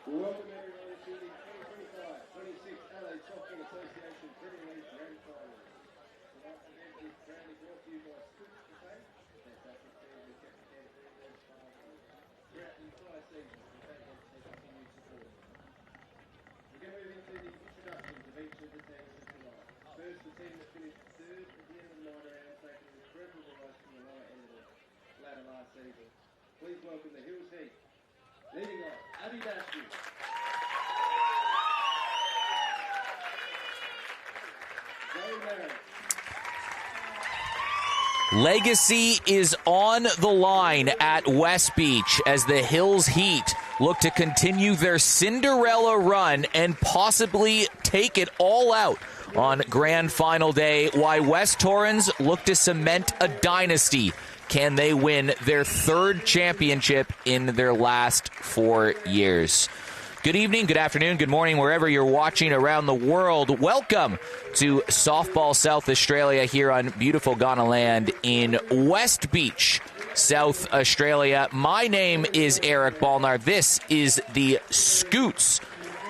Welcome everyone to the 2025-26 LA Softball Association Premier League Grand Final. Tonight's event is proudly brought to you by Scoots Cafe. Fantastic team who kept the campaign on fire throughout the entire season. We thank them for their continued support. We're going to move into the introductions of each of the teams for tonight. First, the team that finished third at the end of the night round, taking an incredible rise from the lower end of the ladder last season. Please welcome the Hills Heat. Leading off, Abby Dashu. Legacy is on the line at West Beach as the Hills Heat look to continue their Cinderella run and possibly take it all out on Grand Final Day, while West Torrens look to cement a dynasty. Can they win their third championship in their last 4 years? Good evening, good afternoon, good morning, wherever you're watching around the world. Welcome to Softball South Australia here on beautiful Ghana land in West Beach, South Australia. My name is Eric Balnar. This is the Scoots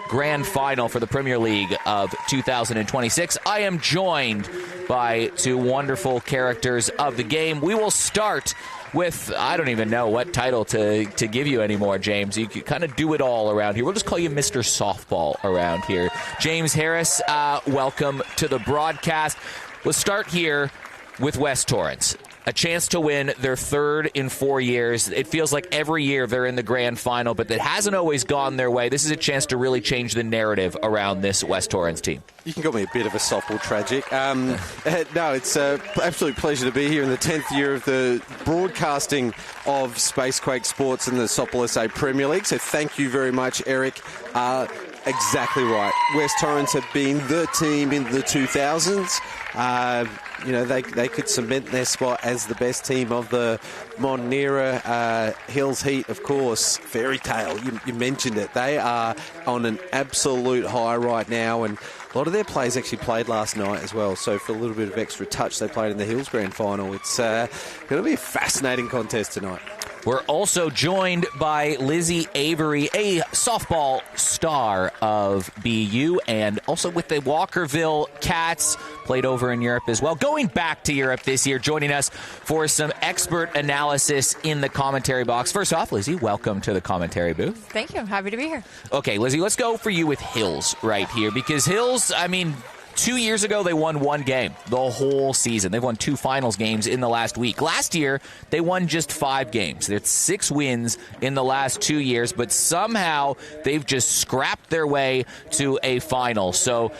Grand Final for the Premier League of 2026. I am joined by two wonderful characters of the game. We will start with, I don't even know what title to give you anymore, James. You can kind of do it all around here. We'll just call you Mr. Softball around here. James Harris, welcome to the broadcast. Let's start here with West Torrens. A chance to win their third in 4 years. It feels like every year they're in the grand final, but that hasn't always gone their way. This is a chance to really change the narrative around this West Torrens team. You can call me a bit of a softball tragic. No, it's an absolute pleasure to be here in the 10th year of the broadcasting of Spacequake Sports and the Softball SA Premier League. So thank you very much, Eric. Exactly right. West Torrens have been the team in the 2000s. They could cement their spot as the best team of the modern era. Hills Heat, of course, fairy tale. You mentioned it. They are on an absolute high right now, and a lot of their players actually played last night as well. So for a little bit of extra touch, they played in the Hills Grand Final. It's going to be a fascinating contest tonight. We're also joined by Lizzie Avery, a softball star of BU, and also with the Walkerville Cats, played over in Europe as well. Going back to Europe this year, joining us for some expert analysis in the commentary box. First off, Lizzie, welcome to the commentary booth. Thank you. Happy to be here. Okay, Lizzie, let's go for you with Hills right here, because Hills, 2 years ago, they won one game the whole season. They've won 2 finals games in the last week. Last year, they won just 5 games. There's 6 wins in the last 2 years, but somehow they've just scrapped their way to a final. So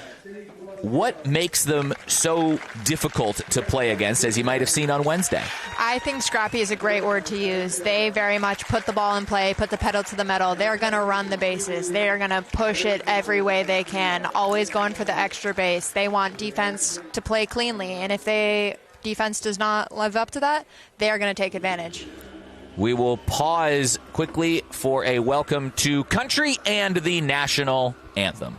what makes them so difficult to play against, as you might have seen on Wednesday? I think scrappy is a great word to use. They very much put the ball in play, put the pedal to the metal. They're going to run the bases. They're going to push it every way they can, always going for the extra base. They want defense to play cleanly, and if defense does not live up to that, they're going to take advantage. We will pause quickly for a welcome to country and the national anthem.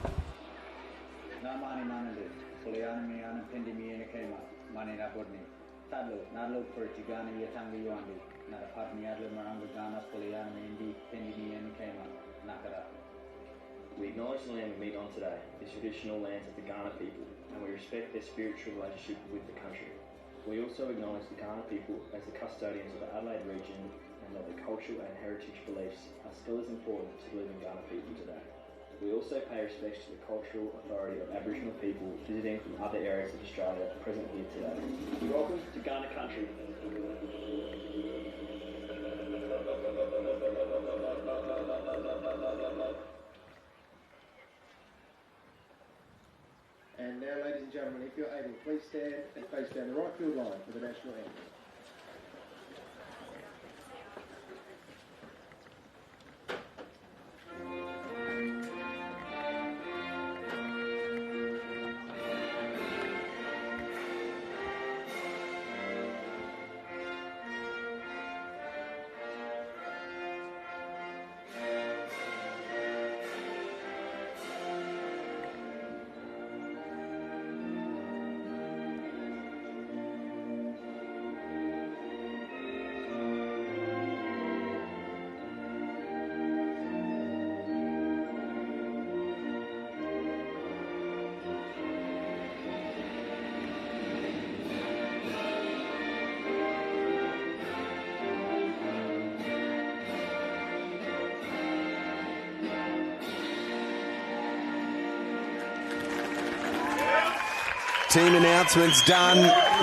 We acknowledge the land we meet on today, the traditional lands of the Ghana people, and we respect their spiritual relationship with the country. We also acknowledge the Ghana people as the custodians of the Adelaide region, and that the cultural and heritage beliefs are still as important to the living Ghana people today. We also pay respects to the cultural authority of Aboriginal people visiting from other areas of Australia present here today. Welcome to Ghana country. And now, ladies and gentlemen, if you're able, please stand and face down the right field line for the national anthem. Team announcements done.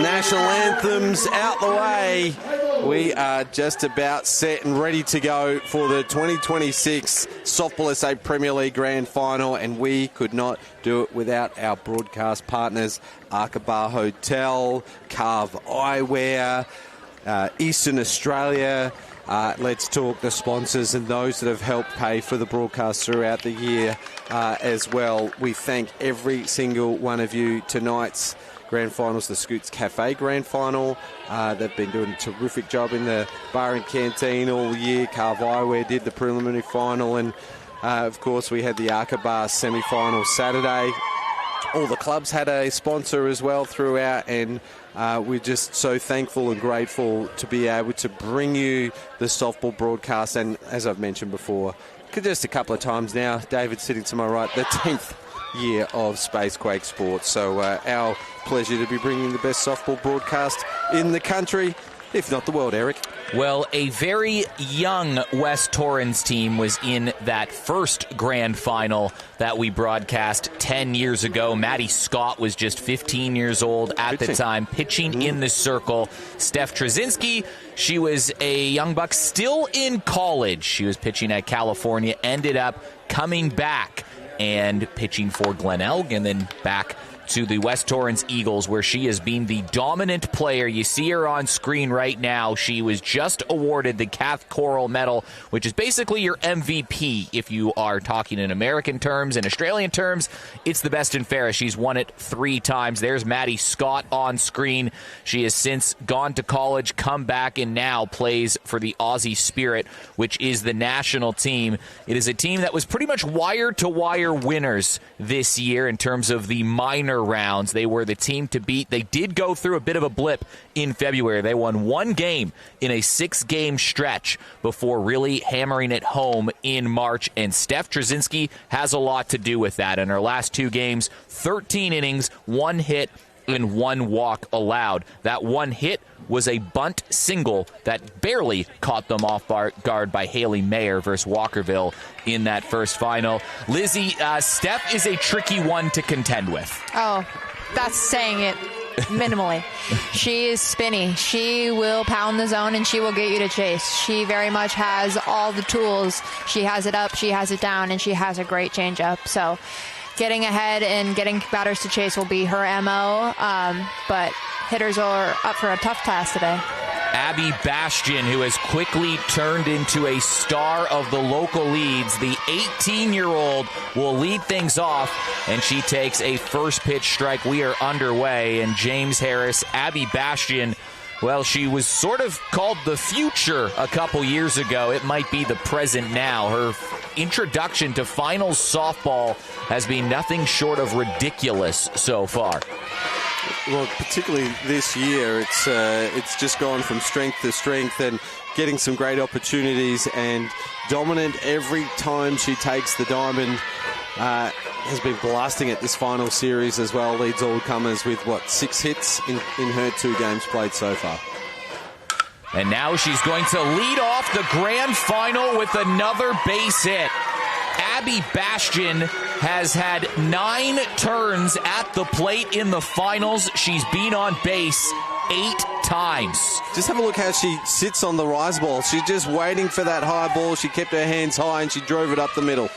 National anthems out the way. We are just about set and ready to go for the 2026 Softball SA Premier League Grand Final, and we could not do it without our broadcast partners, Aqaba Hotel, Carve Eyewear, Eastern Australia. Let's talk the sponsors and those that have helped pay for the broadcast throughout the year as well. We thank every single one of you. Tonight's Grand Finals, the Scoots Cafe Grand Final. They've been doing a terrific job in the bar and canteen all year. Carve Eyewear did the preliminary final, and of course we had the Aqaba semi-final Saturday. All the clubs had a sponsor as well throughout, and we're just so thankful and grateful to be able to bring you the softball broadcast. And as I've mentioned before, just a couple of times now, David sitting to my right, the 10th year of Spacequake Sports. So our pleasure to be bringing the best softball broadcast in the country, if not the world, Eric. Well, a very young West Torrens team was in that first grand final that we broadcast 10 years ago. Maddie Scott was just 15 years old at the time, pitching in the circle. Steph Trzynski, she was a young buck still in college. She was pitching at California, ended up coming back and pitching for Glenelg, and then back to the West Torrens Eagles, where she has been the dominant player. You see her on screen right now. She was just awarded the Kath Coral Medal, which is basically your MVP if you are talking in American terms. In Australian terms, it's the best and fairest. She's won it 3 times. There's Maddie Scott on screen. She has since gone to college, come back, and now plays for the Aussie Spirit, which is the national team. It is a team that was pretty much wire-to-wire winners this year in terms of the minor rounds. They were the team to beat. They did go through a bit of a blip in February. They won 1 game in a 6-game stretch before really hammering it home in March, and Steph Trzynski has a lot to do with that. In her last 2 games, 13 innings, 1 hit, and 1 walk allowed. That 1 hit was a bunt single that barely caught them off guard by Haley Mayer versus Walkerville in that first final. Lizzie, Steph is a tricky one to contend with. Oh, that's saying it minimally. She is spinny. She will pound the zone and she will get you to chase. She very much has all the tools. She has it up, she has it down, and she has a great changeup. So getting ahead and getting batters to chase will be her MO, but hitters are up for a tough task today. Abby Bastian, who has quickly turned into a star of the local leads. The 18-year-old will lead things off, and she takes a first pitch strike. We are underway, and James Harris, Abby Bastian, well, she was sort of called the future a couple years ago. It might be the present now. Her introduction to finals softball has been nothing short of ridiculous so far. Well, particularly this year, it's just gone from strength to strength and getting some great opportunities, and dominant every time she takes the diamond. Has been blasting at this final series as well. Leads all comers with, 6 hits in her 2 games played so far. And now she's going to lead off the grand final with another base hit. Abby Bastian has had 9 turns at the plate in the finals. She's been on base 8 times. Just have a look how she sits on the rise ball. She's just waiting for that high ball. She kept her hands high and she drove it up the middle.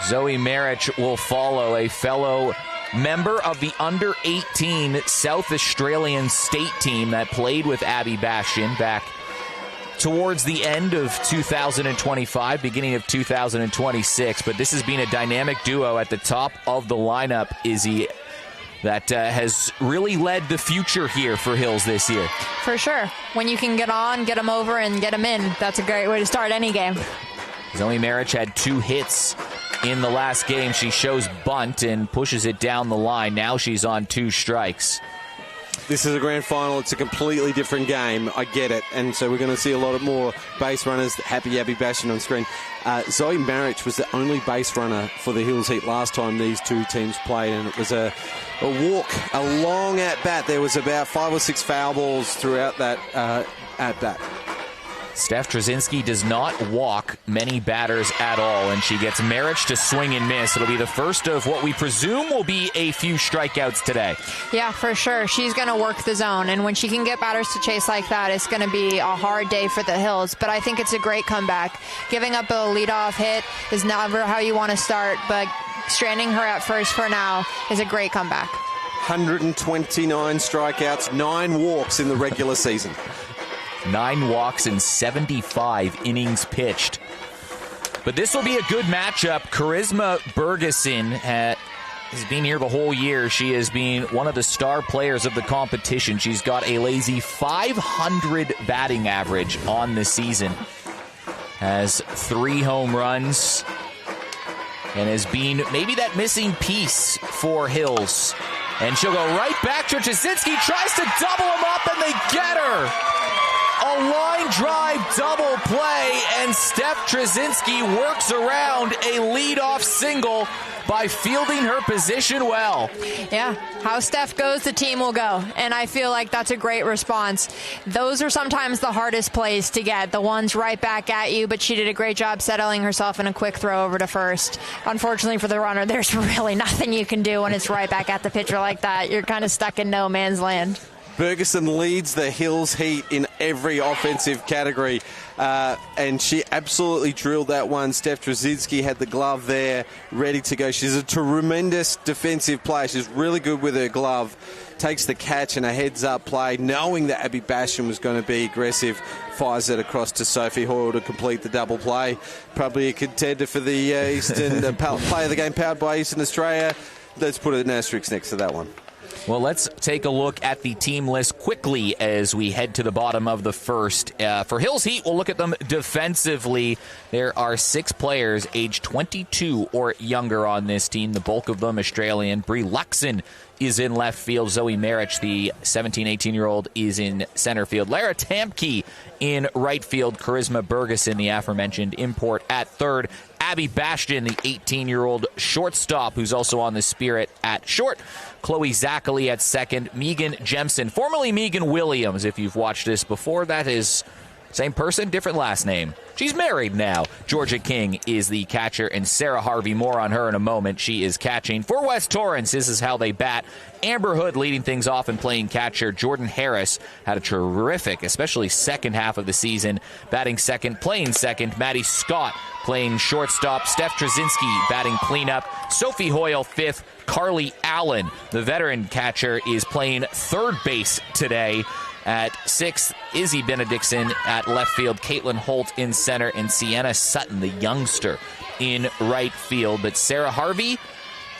Zoe Marich will follow, a fellow member of the under-18 South Australian state team that played with Abby Bastian back towards the end of 2025, beginning of 2026. But this has been a dynamic duo at the top of the lineup, Izzy, that has really led the future here for Hills this year. For sure. When you can get on, get them over, and get them in, that's a great way to start any game. Zoe Marich had 2 hits in the last game. She shows bunt and pushes it down the line. Now she's on 2 strikes. This is a grand final. It's a completely different game. I get it. And so we're going to see a lot of more base runners. Happy Abby Bastian on screen. Zoe Marich was the only base runner for the Hills Heat last time these 2 teams played, and it was a walk, a long at-bat. There was about 5 or 6 foul balls throughout that at-bat. Steph Trzynski does not walk many batters at all, and she gets Marich to swing and miss. It'll be the first of what we presume will be a few strikeouts today. Yeah, for sure. She's going to work the zone, and when she can get batters to chase like that, it's going to be a hard day for the Hills. But I think it's a great comeback. Giving up a leadoff hit is never how you want to start, but stranding her at first for now is a great comeback. 129 strikeouts, 9 walks in the regular season. 9 walks in 75 innings pitched. But this will be a good matchup. Charisma Bergeson has been here the whole year. She has been one of the star players of the competition. She's got a lazy 500 batting average on the season. Has 3 home runs and has been maybe that missing piece for Hills. And she'll go right back to Trzynski, tries to double him up, and they get her. A line drive double play, and Steph Trzynski works around a leadoff single by fielding her position well. Yeah, how Steph goes, the team will go. And I feel like that's a great response. Those are sometimes the hardest plays to get, the ones right back at you, but she did a great job settling herself in a quick throw over to first. Unfortunately for the runner, there's really nothing you can do when it's right back at the pitcher like that. You're kind of stuck in no man's land. Bergeson leads the Hills Heat in every offensive category, and she absolutely drilled that one. Steph Trzynski had the glove there, ready to go. She's a tremendous defensive player. She's really good with her glove. Takes the catch and a heads-up play, knowing that Abby Bastion was going to be aggressive. Fires it across to Sophie Hoyle to complete the double play. Probably a contender for the Eastern Player of the Game powered by Eastern Australia. Let's put an asterisk next to that one. Well, let's take a look at the team list quickly as we head to the bottom of the first. For Hills Heat, we'll look at them defensively. There are 6 players aged 22 or younger on this team, the bulk of them Australian. Brie Luxon is in left field. Zoe Marich, the 17, 18-year-old, is in center field. Lara Tamke in right field. Charisma Bergeson, the aforementioned import, at third. Abby Bastion, the 18-year-old shortstop, who's also on the Spirit, at short. Chloe Zachary at second. Megan Jemson, formerly Megan Williams, if you've watched this before. That is same person, different last name. She's married now. Georgia King is the catcher, and Sarah Harvey, more on her in a moment. She is catching. For West Torrens, this is how they bat. Amber Hood leading things off and playing catcher. Jordan Harris had a terrific, especially second half of the season, batting second, playing second. Maddie Scott playing shortstop. Steph Trzynski batting cleanup. Sophie Hoyle fifth. Carly Allen, the veteran catcher, is playing third base today. At sixth, Izzy Benedictson at left field, Caitlin Holt in center, and Sienna Sutton, the youngster, in right field. But Sarah Harvey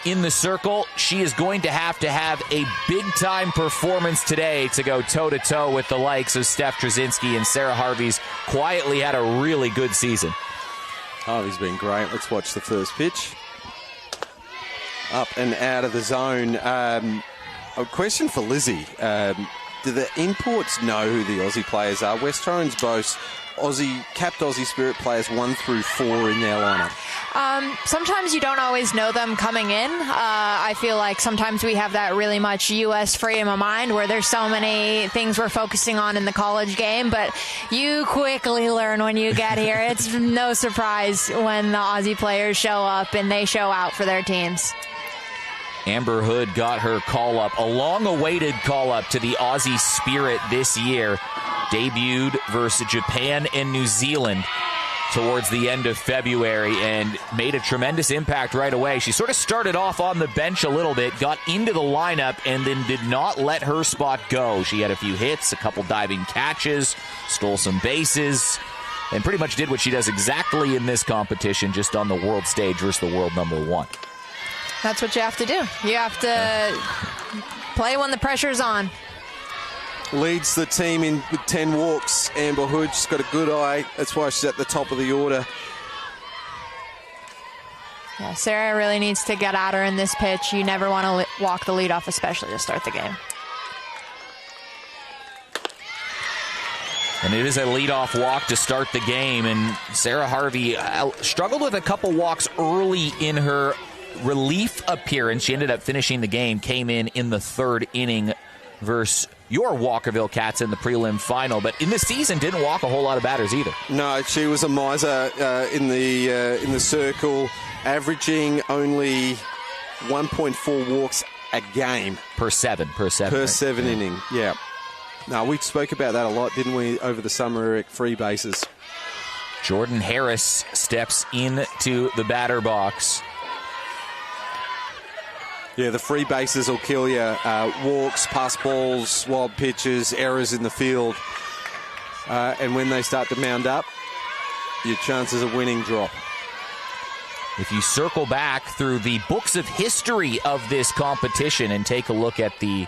in the circle. She is going to have a big-time performance today to go toe-to-toe with the likes of Steph Trzynski, and Sarah Harvey's quietly had a really good season. Harvey's been great. Let's watch the first pitch. Up and out of the zone. A question for Lizzie. Do the imports know who the Aussie players are? West Torrens boasts capped Aussie Spirit players 1 through 4 in their lineup. Sometimes you don't always know them coming in. I feel like sometimes we have that really much U.S. frame of mind where there's so many things we're focusing on in the college game, but you quickly learn when you get here. It's no surprise when the Aussie players show up and they show out for their teams. Amber Hood got her call-up, a long-awaited call-up to the Aussie Spirit this year. Debuted versus Japan and New Zealand towards the end of February and made a tremendous impact right away. She sort of started off on the bench a little bit, got into the lineup, and then did not let her spot go. She had a few hits, a couple diving catches, stole some bases, and pretty much did what she does exactly in this competition, just on the world stage versus the world number 1. That's what you have to do. You have to play when the pressure's on. Leads the team in with 10 walks. Amber Hood, she's got a good eye. That's why she's at the top of the order. Yeah, Sarah really needs to get at her in this pitch. You never want to walk the lead off, especially to start the game. And it is a leadoff walk to start the game. And Sarah Harvey struggled with a couple walks early in her relief appearance. She ended up finishing the game, came in the third inning versus your Walkerville Cats in the prelim final, but in the season didn't walk a whole lot of batters either. No, she was a miser in the circle, averaging only 1.4 walks a game per seven, inning. Yeah. No, we spoke about that a lot, didn't we, over the summer at free bases. Jordan Harris steps into the batter box. Yeah, the free bases will kill you. Walks, pass balls, wild pitches, errors in the field. And when they start to mound up, your chances of winning drop. If you circle back through the books of history of this competition and take a look at the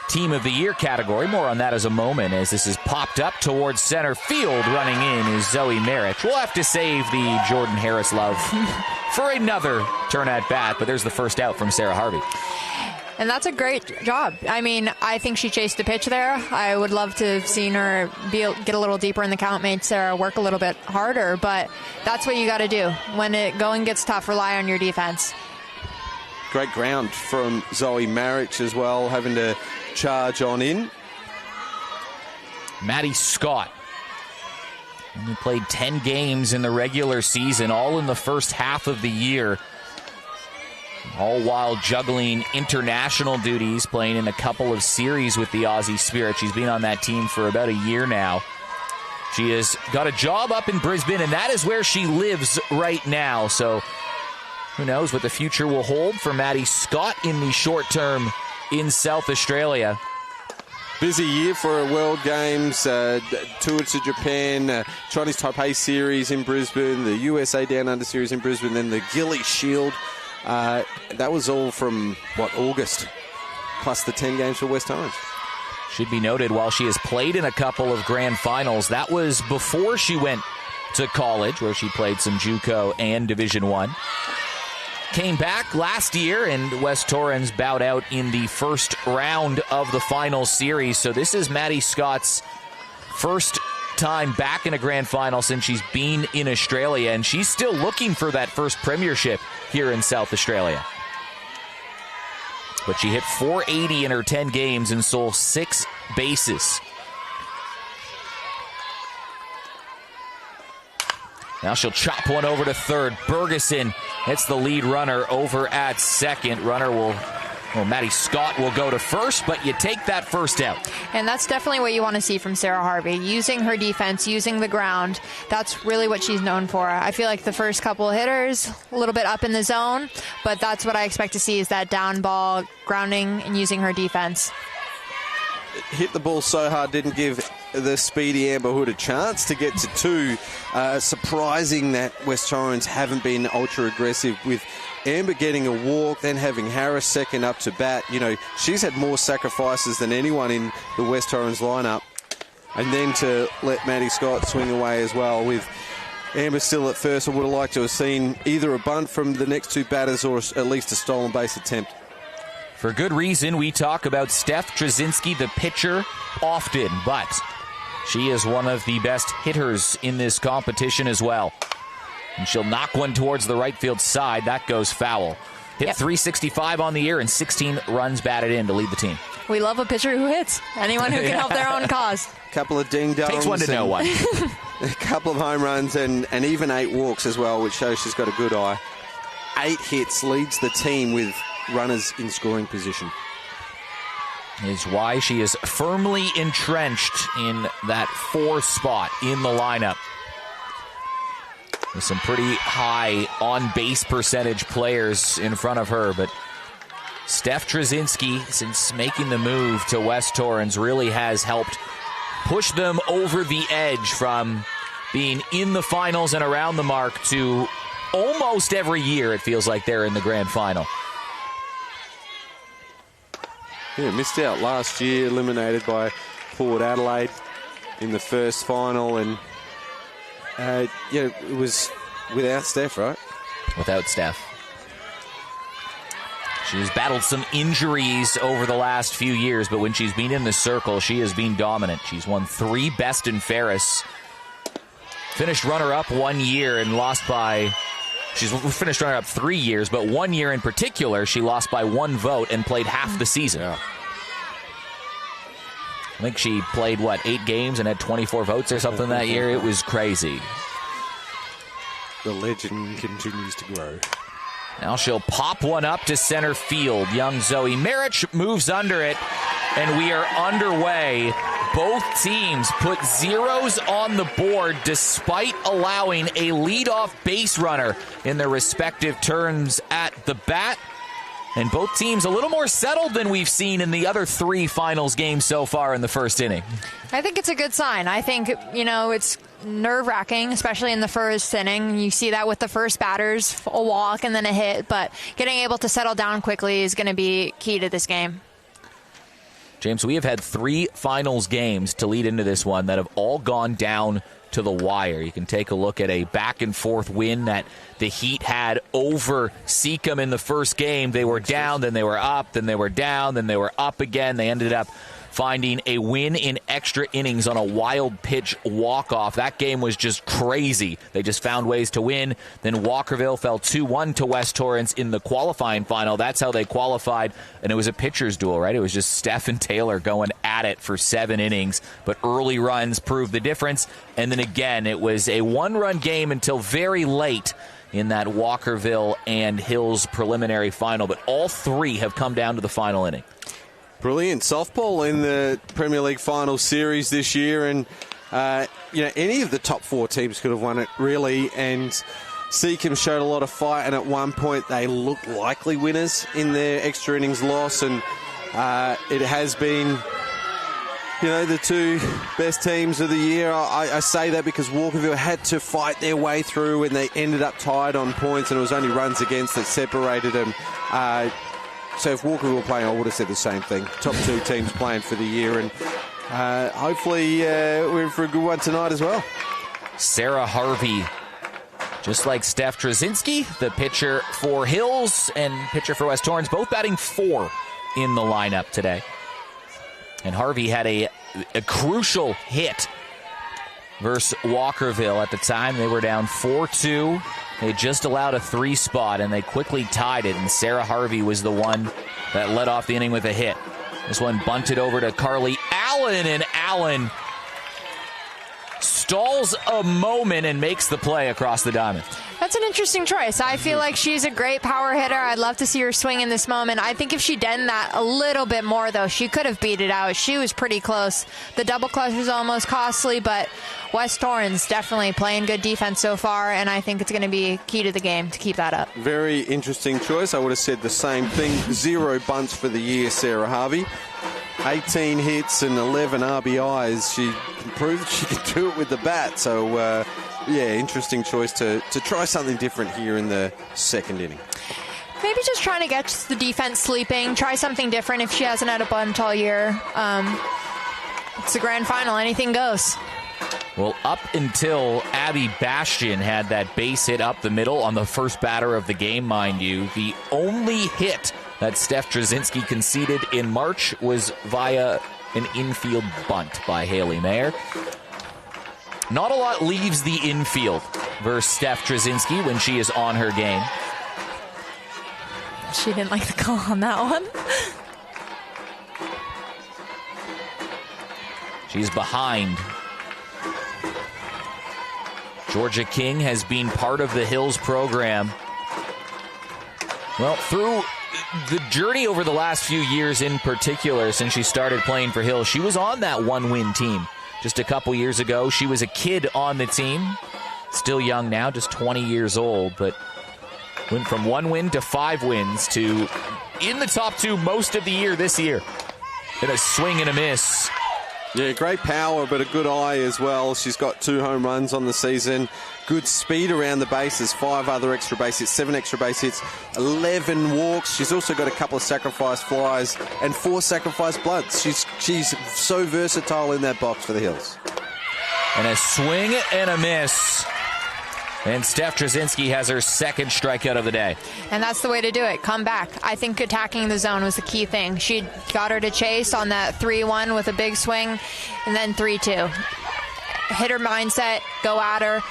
Team of the Year category, more on that as a moment, as this is popped up towards center field. Running in is Zoe Merrick. We'll have to save the Jordan Harris love for another turn at bat, but there's the first out from Sarah Harvey. And that's a great job. I mean, I think she chased the pitch there. I would love to have seen her get a little deeper in the count, made Sarah work a little bit harder, but that's what you got to do. When it going gets tough, rely on your defense. Great ground from Zoe Marich as well, having to charge on in. Maddie Scott only played 10 games in the regular season, all in the first half of the year, all while juggling international duties, playing in a couple of series with the Aussie Spirit. She's been on that team for about a year now. She has got a job up in Brisbane, and that is where she lives right now. So who knows what the future will hold for Maddie Scott in the short term in South Australia. Busy year for her World Games, tour to Japan, Chinese Taipei Series in Brisbane, the USA Down Under Series in Brisbane, then the Gilly Shield. That was all from, August, plus the 10 games for West Torrens. Should be noted, while she has played in a couple of grand finals, that was before she went to college, where she played some JUCO and Division I. Came back last year, and West Torrens bowed out in the first round of the final series. So this is Maddie Scott's first time back in a grand final since she's been in Australia, and she's still looking for that first premiership here in South Australia. But she hit .480 in her 10 games and stole 6 bases. Now she'll chop one over to third. Bergeson hits the lead runner over at second. Maddie Scott will go to first, but you take that first out. And that's definitely what you want to see from Sarah Harvey. Using her defense, using the ground. That's really what she's known for. I feel like the first couple of hitters, a little bit up in the zone, but that's what I expect to see, is that down ball, grounding, and using her defense. Hit the ball so hard, didn't give the speedy Amber Hood a chance to get to 2. Surprising that West Torrens haven't been ultra aggressive, with Amber getting a walk, then having Harris second up to bat. You know, she's had more sacrifices than anyone in the West Torrens lineup. And then to let Maddie Scott swing away as well, with Amber still at first. I would have liked to have seen either a bunt from the next 2 batters or at least a stolen base attempt. For good reason, we talk about Steph Trzynski, the pitcher, often, but she is one of the best hitters in this competition as well. And she'll knock one towards the right field side. That goes foul. Hit .365 on the year and 16 runs batted in to lead the team. We love a pitcher who hits. Anyone who can help their own cause. Couple of ding-dongs. Takes one to know one. A couple of home runs and even 8 walks as well, which shows she's got a good eye. 8 hits, leads the team with runners in scoring position. Is why she is firmly entrenched in that 4 spot in the lineup. With some pretty high on-base percentage players in front of her, but Steph Trzynski, since making the move to West Torrens, really has helped push them over the edge from being in the finals and around the mark to almost every year it feels like they're in the grand final. Yeah, missed out last year, eliminated by Port Adelaide in the first final, and it was without Steph, right? Without Steph. She's battled some injuries over the last few years, but when she's been in the circle, she has been dominant. She's won 3 Best and Fairest. Finished runner-up 1 year and lost by... She's finished runner-up 3 years, but 1 year in particular, she lost by 1 vote and played half the season. Yeah. I think she played, 8 games and had 24 votes or something that year. It was crazy. The legend continues to grow. Now she'll pop one up to center field. Young Zoe Marich moves under it, and we are underway. Both teams put zeros on the board despite allowing a leadoff base runner in their respective turns at the bat. And both teams a little more settled than we've seen in the other 3 finals games so far in the first inning. I think it's a good sign. I think, it's nerve-wracking, especially in the first inning. You see that with the first batters, a walk and then a hit. But getting able to settle down quickly is going to be key to this game. James, we have had 3 finals games to lead into this one that have all gone down to the wire. You can take a look at a back-and-forth win that the Heat had over Seacom in the first game. They were down, then they were up, then they were down, then they were up again. They ended up finding a win in extra innings on a wild pitch walk-off. That game was just crazy. They just found ways to win. Then Walkerville fell 2-1 to West Torrens in the qualifying final. That's how they qualified, and it was a pitcher's duel, right? It was just Steph and Taylor going at it for 7 innings, but early runs proved the difference. And then again, it was a 1-run game until very late in that Walkerville and Hills preliminary final, but all 3 have come down to the final inning. Brilliant softball in the Premier League final series this year, and any of the top 4 teams could have won it, really, and Seacom showed a lot of fight, and at one point they looked likely winners in their extra innings loss, and it has been the 2 best teams of the year. I say that because Walkerville had to fight their way through, and they ended up tied on points, and it was only runs against that separated them. So if Walker were playing, I would have said the same thing. Top 2 teams playing for the year, and hopefully we're in for a good one tonight as well. Sarah Harvey, just like Steph Trzynski, the pitcher for Hills and pitcher for West Torrens, both batting 4 in the lineup today. And Harvey had a crucial hit versus Walkerville at the time. They were down 4-2. They just allowed a 3 spot, and they quickly tied it, and Sarah Harvey was the one that led off the inning with a hit. This one bunted over to Carly Allen, and Allen stalls a moment and makes the play across the diamond. That's an interesting choice. I feel like she's a great power hitter. I'd love to see her swing in this moment. I think if she done that a little bit more, though, she could have beat it out. She was pretty close. The double clutch was almost costly, but West Torrens definitely playing good defense so far, and I think it's going to be key to the game to keep that up. Very interesting choice. I would have said the same thing. 0 bunts for the year, Sarah Harvey. 18 hits and 11 RBIs. She proved she could do it with the bat. So, interesting choice to try something different here in the second inning. Maybe just trying to get the defense sleeping. Try something different if she hasn't had a bunt all year. It's the grand final. Anything goes. Well, up until Abby Bastian had that base hit up the middle on the first batter of the game, mind you, the only hit that Steph Trzynski conceded in March was via an infield bunt by Haley Mayer. Not a lot leaves the infield versus Steph Trzynski when she is on her game. She didn't like the call on that one. She's behind. Georgia King has been part of the Hills program. Well, through the journey over the last few years in particular, since she started playing for Hills, she was on that 1-win team. Just a couple years ago, she was a kid on the team. Still young now, just 20 years old, but went from 1 win to 5 wins to in the top 2 most of the year this year. And a swing and a miss. Yeah, great power, but a good eye as well. She's got 2 home runs on the season. Good speed around the bases, 5 other extra base hits, 7 extra base hits, 11 walks. She's also got a couple of sacrifice flies and 4 sacrifice bloods. She's so versatile in that box for the Hills. And a swing and a miss. And Steph Trzynski has her second strikeout of the day. And that's the way to do it. Come back. I think attacking the zone was the key thing. She got her to chase on that 3-1 with a big swing, and then 3-2. Hit her mindset, go at her,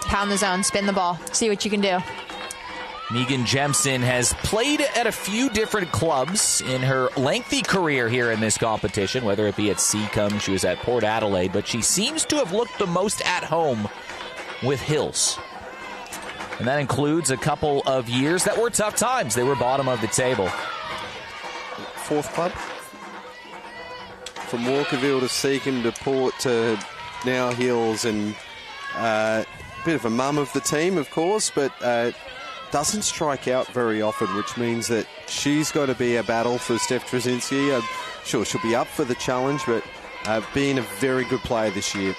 pound the zone, spin the ball, see what you can do. Megan Jemson has played at a few different clubs in her lengthy career here in this competition, whether it be at Seacombe, she was at Port Adelaide, but she seems to have looked the most at home with Hills. And that includes a couple of years that were tough times. They were bottom of the table. Fourth club? From Walkerville to Seacombe to Port to now Hills, and a bit of a mum of the team, of course, but doesn't strike out very often, which means that she's got to be a battle for Steph Trzynski. I'm sure she'll be up for the challenge, but being a very good player this year.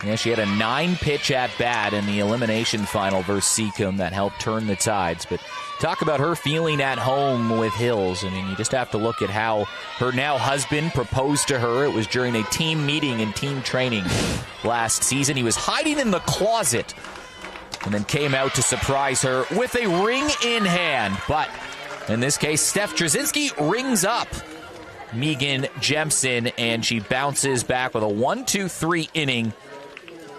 Yeah, she had a 9-pitch at-bat in the elimination final versus Seacombe that helped turn the tides. But talk about her feeling at home with Hills. I mean, you just have to look at how her now husband proposed to her. It was during a team meeting and team training last season. He was hiding in the closet and then came out to surprise her with a ring in hand. But in this case, Steph Trzynski rings up Megan Jemson, and she bounces back with a 1-2-3 inning.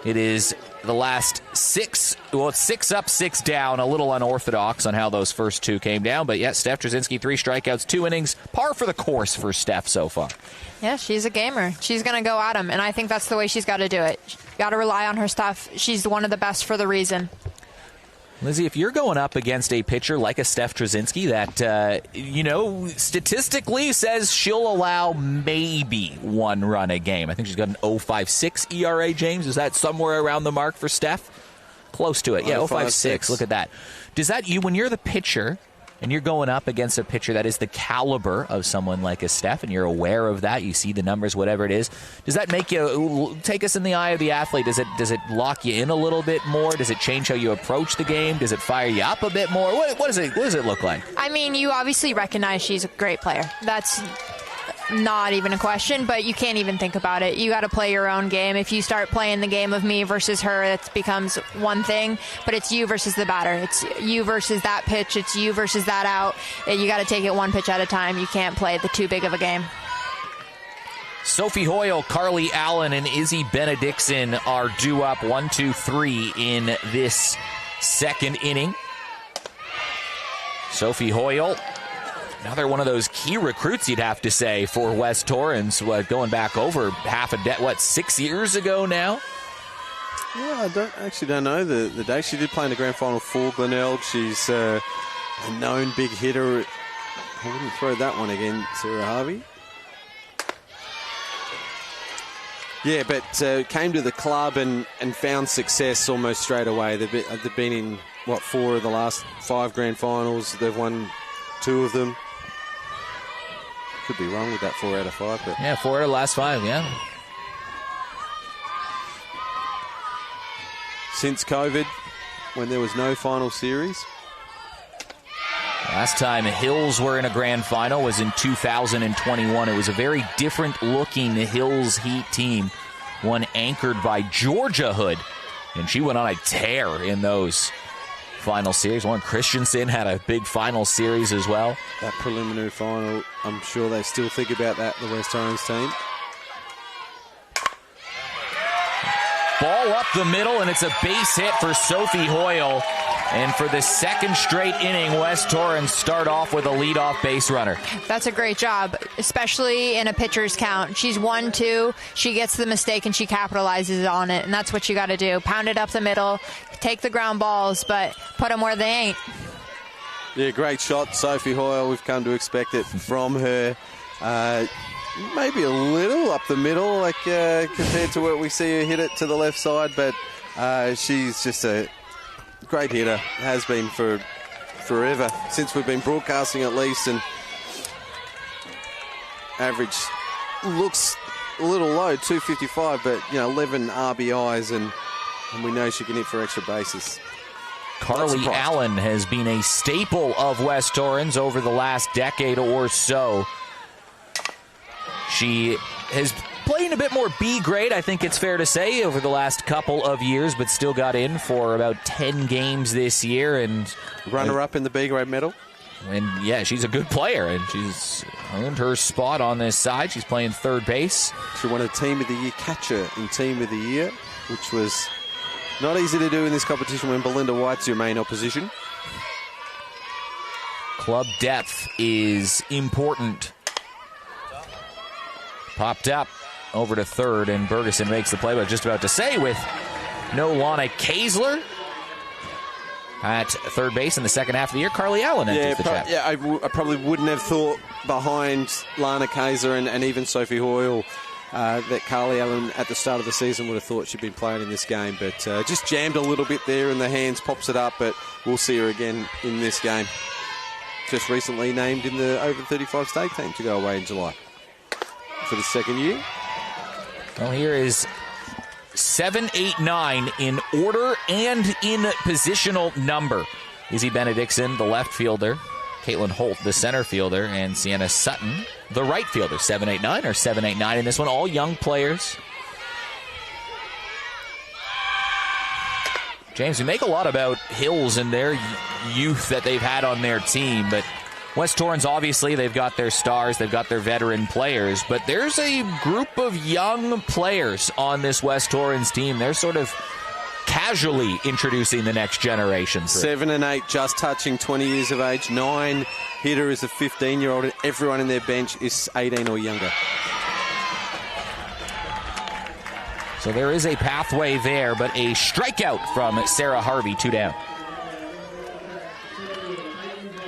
It is the last 6, well, it's 6 up, 6 down, a little unorthodox on how those first 2 came down. But yes, Steph Trzynski, 3 strikeouts, 2 innings, par for the course for Steph so far. Yeah, she's a gamer. She's going to go at him, and I think that's the way she's got to do it. Got to rely on her stuff. She's one of the best for the reason. Lizzie, if you're going up against a pitcher like a Steph Trzynski that, statistically says she'll allow maybe 1 run a game. I think she's got an 0.56 ERA, James. Is that somewhere around the mark for Steph? Close to it. Yeah, 0.56. Look at that. Does that, when you're the pitcher and you're going up against a pitcher that is the caliber of someone like a Steph, and you're aware of that, you see the numbers, whatever it is, does that make you take us in the eye of the athlete? Does it lock you in a little bit more? Does it change how you approach the game? Does it fire you up a bit more? What does it look like? I mean, you obviously recognize she's a great player. That's not even a question, but you can't even think about it. You got to play your own game. If you start playing the game of me versus her, it becomes one thing, but it's you versus the batter. It's you versus that pitch. It's you versus that out. You got to take it one pitch at a time. You can't play the too big of a game. Sophie Hoyle, Carly Allen, and Izzy Benedictson are due up 1-2-3 in this second inning. Sophie Hoyle, another one of those key recruits, you'd have to say, for West Torrens, going back over 6 years ago now? Yeah, I don't know the day. She did play in the grand final for Glenelg. She's a known big hitter. I wouldn't throw that one again, Sarah Harvey. Yeah, but came to the club and found success almost straight away. They've been in, 4 of the last 5 grand finals. They've won 2 of them. Could be wrong with that 4 out of 5. But yeah, 4 out of the last 5, yeah. Since COVID, when there was no final series. Last time Hills were in a grand final was in 2021. It was a very different looking Hills Heat team, one anchored by Georgia Hood, and she went on a tear in those final series. Lauren Christensen had a big final series as well. That preliminary final, I'm sure they still think about that, the West Torrens team. Ball up the middle, and it's a base hit for Sophie Hoyle. And for the second straight inning, West Torrens start off with a leadoff base runner. That's a great job, especially in a pitcher's count. She's 1-2. She gets the mistake, and she capitalizes on it, and that's what you got to do. Pound it up the middle, take the ground balls, but put them where they ain't. Yeah, great shot, Sophie Hoyle. We've come to expect it from her. Maybe a little up the middle, compared to what we see her hit it to the left side, but she's just a great hitter, has been for forever, since we've been broadcasting at least, and average looks a little low, 255, but 11 RBIs, and we know she can hit for extra bases. Carly Allen has been a staple of West Torrens over the last decade or so. She has playing a bit more B grade, I think it's fair to say, over the last couple of years, but still got in for about 10 games this year. And runner-up in the B grade medal. And yeah, she's a good player, and she's earned her spot on this side. She's playing third base. She won a Team of the Year catcher in Team of the Year, which was not easy to do in this competition when Belinda White's your main opposition. Club depth is important. Popped up over to third, and Bergeson makes the play. But just about to say, with no Lana Kaysler at third base in the second half of the year, Carly Allen enters the chat. Yeah, I probably wouldn't have thought behind Lana Kaysler and even Sophie Hoyle that Carly Allen at the start of the season would have thought she'd been playing in this game. But just jammed a little bit there in the hands, pops it up, but we'll see her again in this game. Just recently named in the over 35 state team to go away in July for the second year. Well, here is 7, 8, 9 in order and in positional number. Izzy Benedictson, the left fielder, Caitlin Holt, the center fielder, and Sienna Sutton, the right fielder. 7, 8, 9 or 7, 8, 9 in this one. All young players. James, we make a lot about Hills and their youth that they've had on their team, but West Torrens, obviously, they've got their stars, they've got their veteran players, but there's a group of young players on this West Torrens team. They're sort of casually introducing the next generation. 7 and 8, just touching 20 years of age. 9 hitter is a 15-year-old, and everyone in their bench is 18 or younger. So there is a pathway there, but a strikeout from Sarah Harvey, 2 down.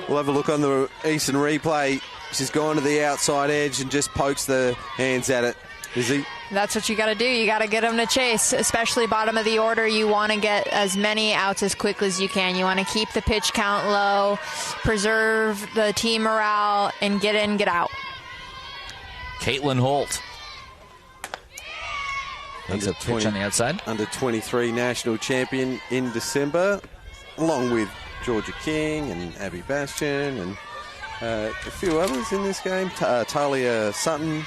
We'll have a look on the Easton replay. She's gone to the outside edge and just pokes the hands at it. Izzy? That's what you got to do. You got to get them to chase, especially bottom of the order. You want to get as many outs as quickly as you can. You want to keep the pitch count low, preserve the team morale, and get in, get out. Caitlin Holt takes a pitch on the outside. Under 23 national champion in December, along with Georgia King and Abby Bastian and a few others in this game. Talia Sutton.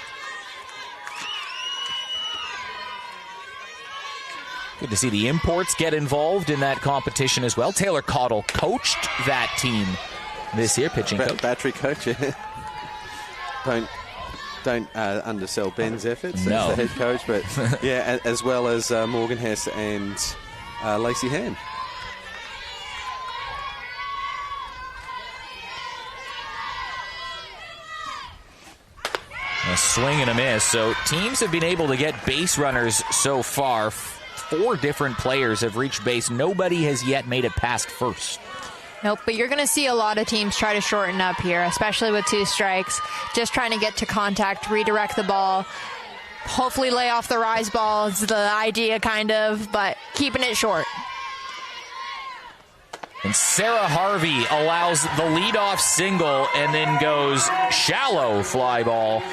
Good to see the imports get involved in that competition as well. Taylor Cottle coached that team this year, pitching coach. Battery coach, yeah. Don't undersell Ben's efforts No. as the head coach, but yeah, as well as Morgan Hess and Lacey Ham. A swing and a miss. So teams have been able to get base runners so far. 4 different players have reached base. Nobody has yet made it past first. Nope, but you're going to see a lot of teams try to shorten up here, especially with 2 strikes. Just trying to get to contact, redirect the ball. Hopefully lay off the rise ball is the idea, kind of, but keeping it short. And Sarah Harvey allows the leadoff single and then goes shallow fly ball.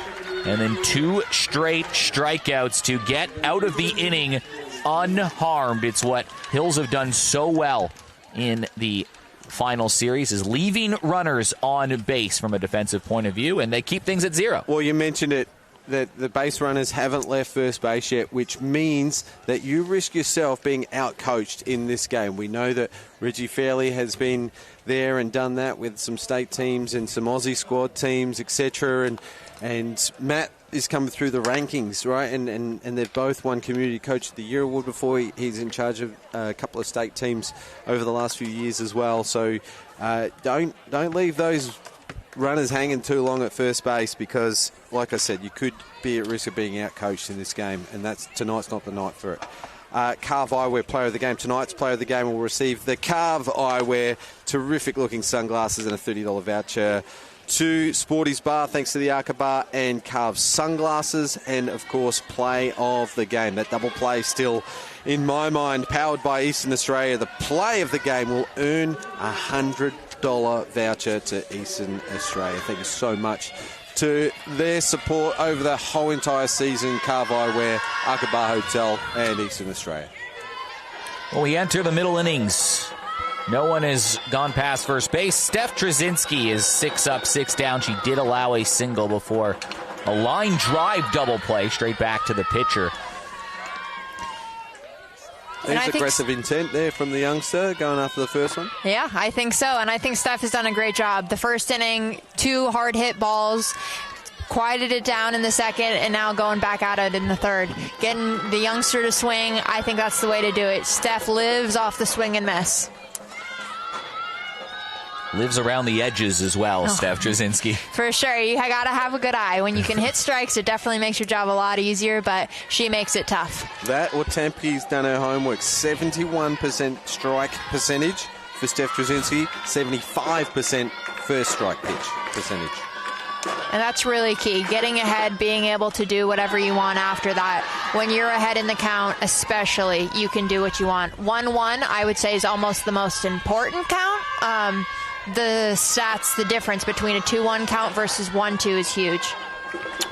And then 2 straight strikeouts to get out of the inning unharmed. It's what Hills have done so well in the final series, is leaving runners on base from a defensive point of view, and they keep things at 0. Well, you mentioned it, that the base runners haven't left first base yet, which means that you risk yourself being out-coached in this game. We know that Reggie Fairley has been there and done that with some state teams and some Aussie squad teams, etc. And Matt is coming through the rankings, right? And they've both won Community Coach of the Year award before. He's in charge of a couple of state teams over the last few years as well. So don't leave those runners hanging too long at first base, because, like I said, you could be at risk of being out-coached in this game, and tonight's not the night for it. Carve Eyewear Player of the Game. Tonight's Player of the Game will receive the Carve Eyewear terrific-looking sunglasses and a $30 voucher to Sporty's Bar, thanks to the Arca Bar and Carve sunglasses, and, of course, Play of the Game. That double play still, in my mind, powered by Eastern Australia. The Play of the Game will earn a $100 voucher to Eastern Australia. Thank you so much to their support over the whole entire season. Carve Eyewear, Arca Bar Hotel, and Eastern Australia. Well, we enter the middle innings. No one has gone past first base. Steph Trzynski is 6 up, 6 down. She did allow a single before a line drive double play straight back to the pitcher. There's aggressive intent there from the youngster going after the first one. Yeah, I think so, and I think Steph has done a great job. The first inning, 2 hard hit balls, quieted it down in the second, and now going back at it in the third. Getting the youngster to swing, I think that's the way to do it. Steph lives off the swing and miss. lives around the edges as well, Steph Drzezinski. For sure. You got to have a good eye. When you can hit strikes, it definitely makes your job a lot easier, but she makes it tough. That or Tempe's done her homework. 71% strike percentage for Steph Drzezinski, 75% first strike pitch percentage. And that's really key. Getting ahead, being able to do whatever you want after that. When you're ahead in the count, especially, you can do what you want. 1-1, I would say, is almost the most important count. The stats, the difference between a 2-1 count versus 1-2 is huge.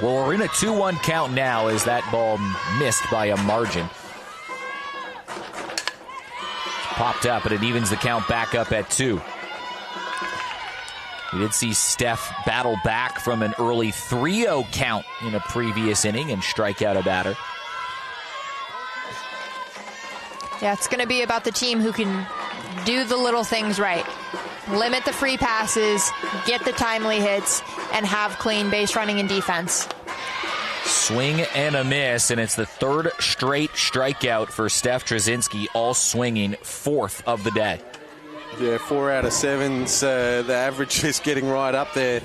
Well, we're in a 2-1 count now as that ball missed by a margin. Popped up, but it evens the count back up at 2. We did see Steph battle back from an early 3-0 count in a previous inning and strike out a batter. Yeah, it's going to be about the team who can do the little things right. Limit the free passes, get the timely hits, and have clean base running and defense. Swing and a miss, and it's the third straight strikeout for Steph Drzezinski, all swinging, 4th of the day. Yeah, 4 out of 7's the average is getting right up there.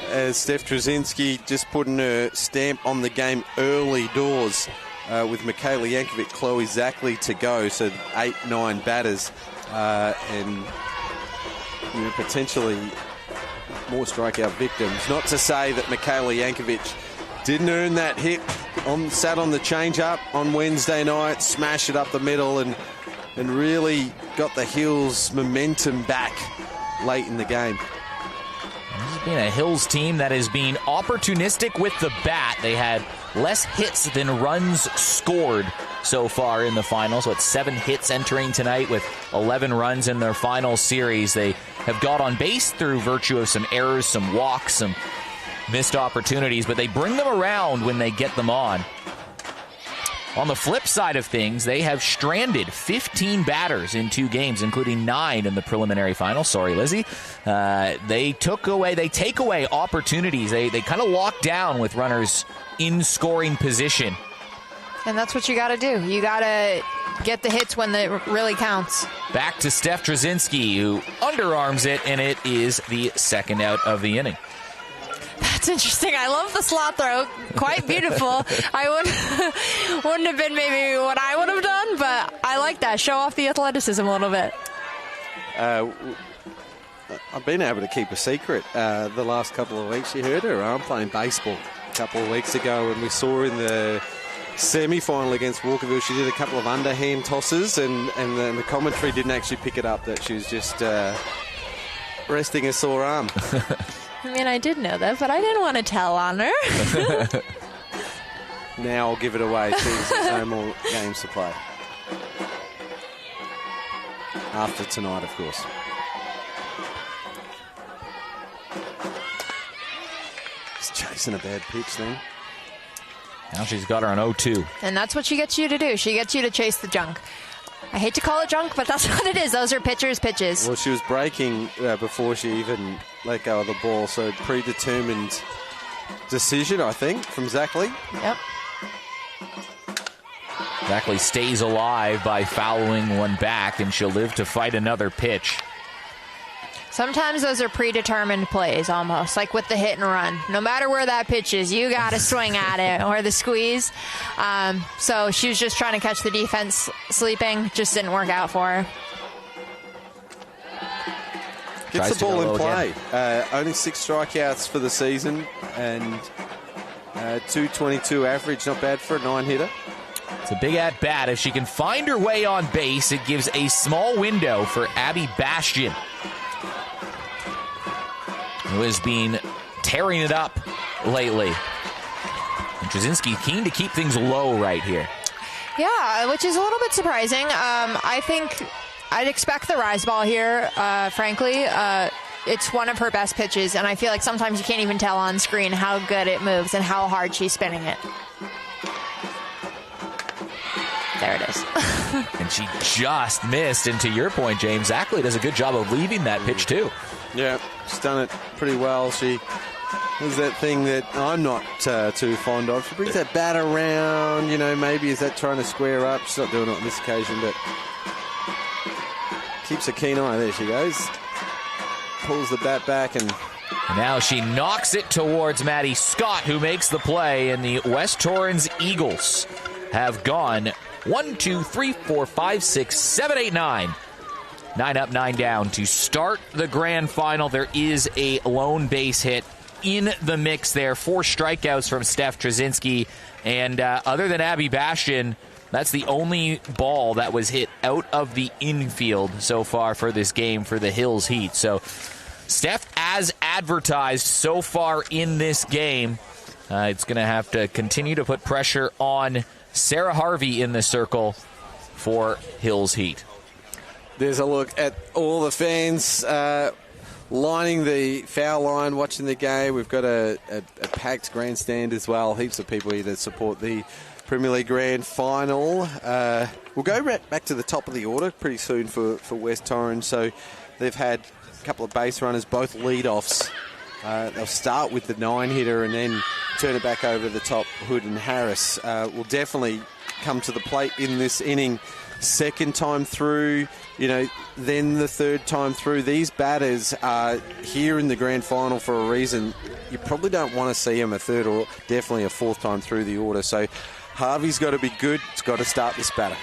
As Steph Drzezinski just putting her stamp on the game early doors with Michaela Yankovic, Chloe Zackley to go. So 8-9 batters and potentially more strikeout victims. Not to say that Michaela Yankovic didn't earn that hit. Sat on the change-up on Wednesday night, smashed it up the middle and really got the Hills momentum back late in the game. This has been a Hills team that has been opportunistic with the bat. They had less hits than runs scored so far in the finals. So it's 7 hits entering tonight with 11 runs in their final series. They have got on base through virtue of some errors, some walks, some missed opportunities, but they bring them around when they get them on. On the flip side of things, they have stranded 15 batters in 2 games, including 9 in the preliminary final. Sorry, Lizzie. They take away opportunities. They kind of lock down with runners in scoring position. And that's what you got to do. You got to get the hits when it really counts. Back to Steph Drzezinski, who underarms it, and it is the second out of the inning. That's interesting. I love the slot throw. Quite beautiful. I wouldn't have been maybe what I would have done, but I like that. Show off the athleticism a little bit. I've been able to keep a secret the last couple of weeks. You heard her arm playing baseball a couple of weeks ago, and we saw in the semi-final against Walkerville, she did a couple of underhand tosses, and the commentary didn't actually pick it up that she was just resting a sore arm. I mean, I did know that, but I didn't want to tell on her. Now I'll give it away. She's no more games to play. After tonight, of course. Just chasing a bad pitch then. Now she's got her on 0-2. And that's what she gets you to do. She gets you to chase the junk. I hate to call it junk, but that's what it is. Those are pitchers' pitches. Well, she was breaking before she even let go of the ball, so predetermined decision, I think, from Zackley. Yep. Zackley stays alive by fouling one back, and she'll live to fight another pitch. Sometimes those are predetermined plays almost, like with the hit and run. No matter where that pitch is, you got to swing at it, or the squeeze. So she was just trying to catch the defense sleeping. Just didn't work out for her. Gets the ball in play. Only 6 strikeouts for the season and 222 average. Not bad for a 9-hitter. It's a big at-bat. If she can find her way on base, it gives a small window for Abby Bastian, who has been tearing it up lately. And Drzezinski keen to keep things low right here. Yeah, which is a little bit surprising. I think I'd expect the rise ball here, frankly. It's one of her best pitches, and I feel like sometimes you can't even tell on screen how good it moves and how hard she's spinning it. There it is. And she just missed. And to your point, James, Zackley does a good job of leaving that pitch, too. Yeah, she's done it pretty well. She does that thing that I'm not too fond of. She brings that bat around, maybe is that trying to square up? She's not doing it on this occasion, but keeps a keen eye. There she goes. pulls the bat back, and now she knocks it towards Maddie Scott, who makes the play, and the West Torrens Eagles have gone 1, 2, 3, 4, 5, 6, 7, 8, 9. 9 up, 9 down to start the grand final. There is a lone base hit in the mix there. 4 strikeouts from Steph Trzynski. And other than Abby Bastian, that's the only ball that was hit out of the infield so far for this game for the Hills Heat. So Steph, as advertised so far in this game, it's going to have to continue to put pressure on Sarah Harvey in the circle for Hills Heat. There's a look at all the fans lining the foul line, watching the game. We've got a packed grandstand as well. Heaps of people here to support the Premier League Grand Final. We'll go right back to the top of the order pretty soon for West Torrens. So they've had a couple of base runners, both lead-offs. They'll start with the 9-hitter and then turn it back over to the top. Hood and Harris will definitely come to the plate in this inning. Second time through, then the third time through. These batters are here in the grand final for a reason. You probably don't want to see them a third or definitely a fourth time through the order. So Harvey's got to be good. It's got to start this batter.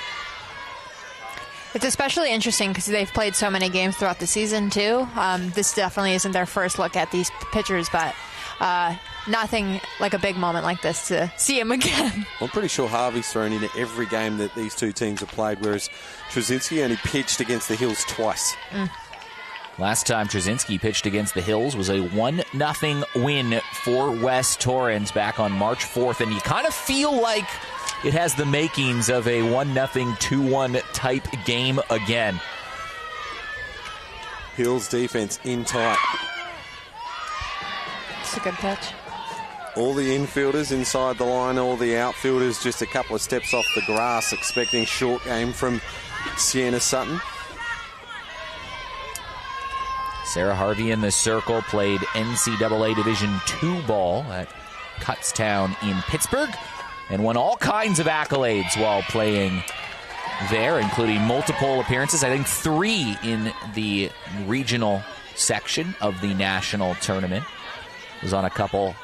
It's especially interesting because they've played so many games throughout the season, too. This definitely isn't their first look at these pitchers, but nothing like a big moment like this to see him again. I'm pretty sure Harvey's thrown into every game that these two teams have played, whereas Trzynski only pitched against the Hills twice. Last time Trzynski pitched against the Hills was a 1-0 win for West Torrens back on March 4th, and you kind of feel like it has the makings of a 1-0, 2-1 type game again. Hills defense in tight. It's a good pitch. All the infielders inside the line, all the outfielders just a couple of steps off the grass, expecting short game from Sienna Sutton. Sarah Harvey in the circle, played NCAA Division II ball at Kutztown in Pittsburgh, and won all kinds of accolades while playing there, including multiple appearances, I think 3 in the regional section of the national tournament. Was on a couple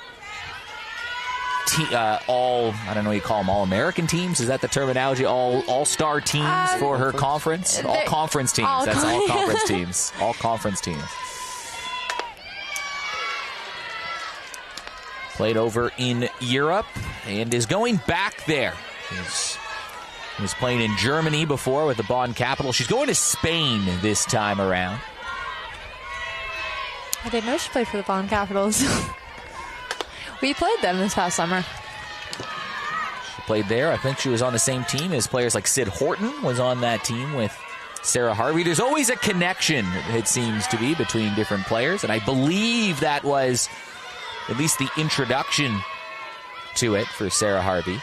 I don't know what you call them, all-American teams? Is that the terminology? All-star teams for her conference? All-conference teams. That's all-conference teams. All-conference teams. Played over in Europe and is going back there. He was playing in Germany before with the Bonn Capital. She's going to Spain this time around. I didn't know she played for the Bonn Capitals. We played them this past summer. She played there. I think she was on the same team as players like Sid Horton was on that team with Sarah Harvey. There's always a connection, it seems to be, between different players, and I believe that was at least the introduction to it for Sarah Harvey.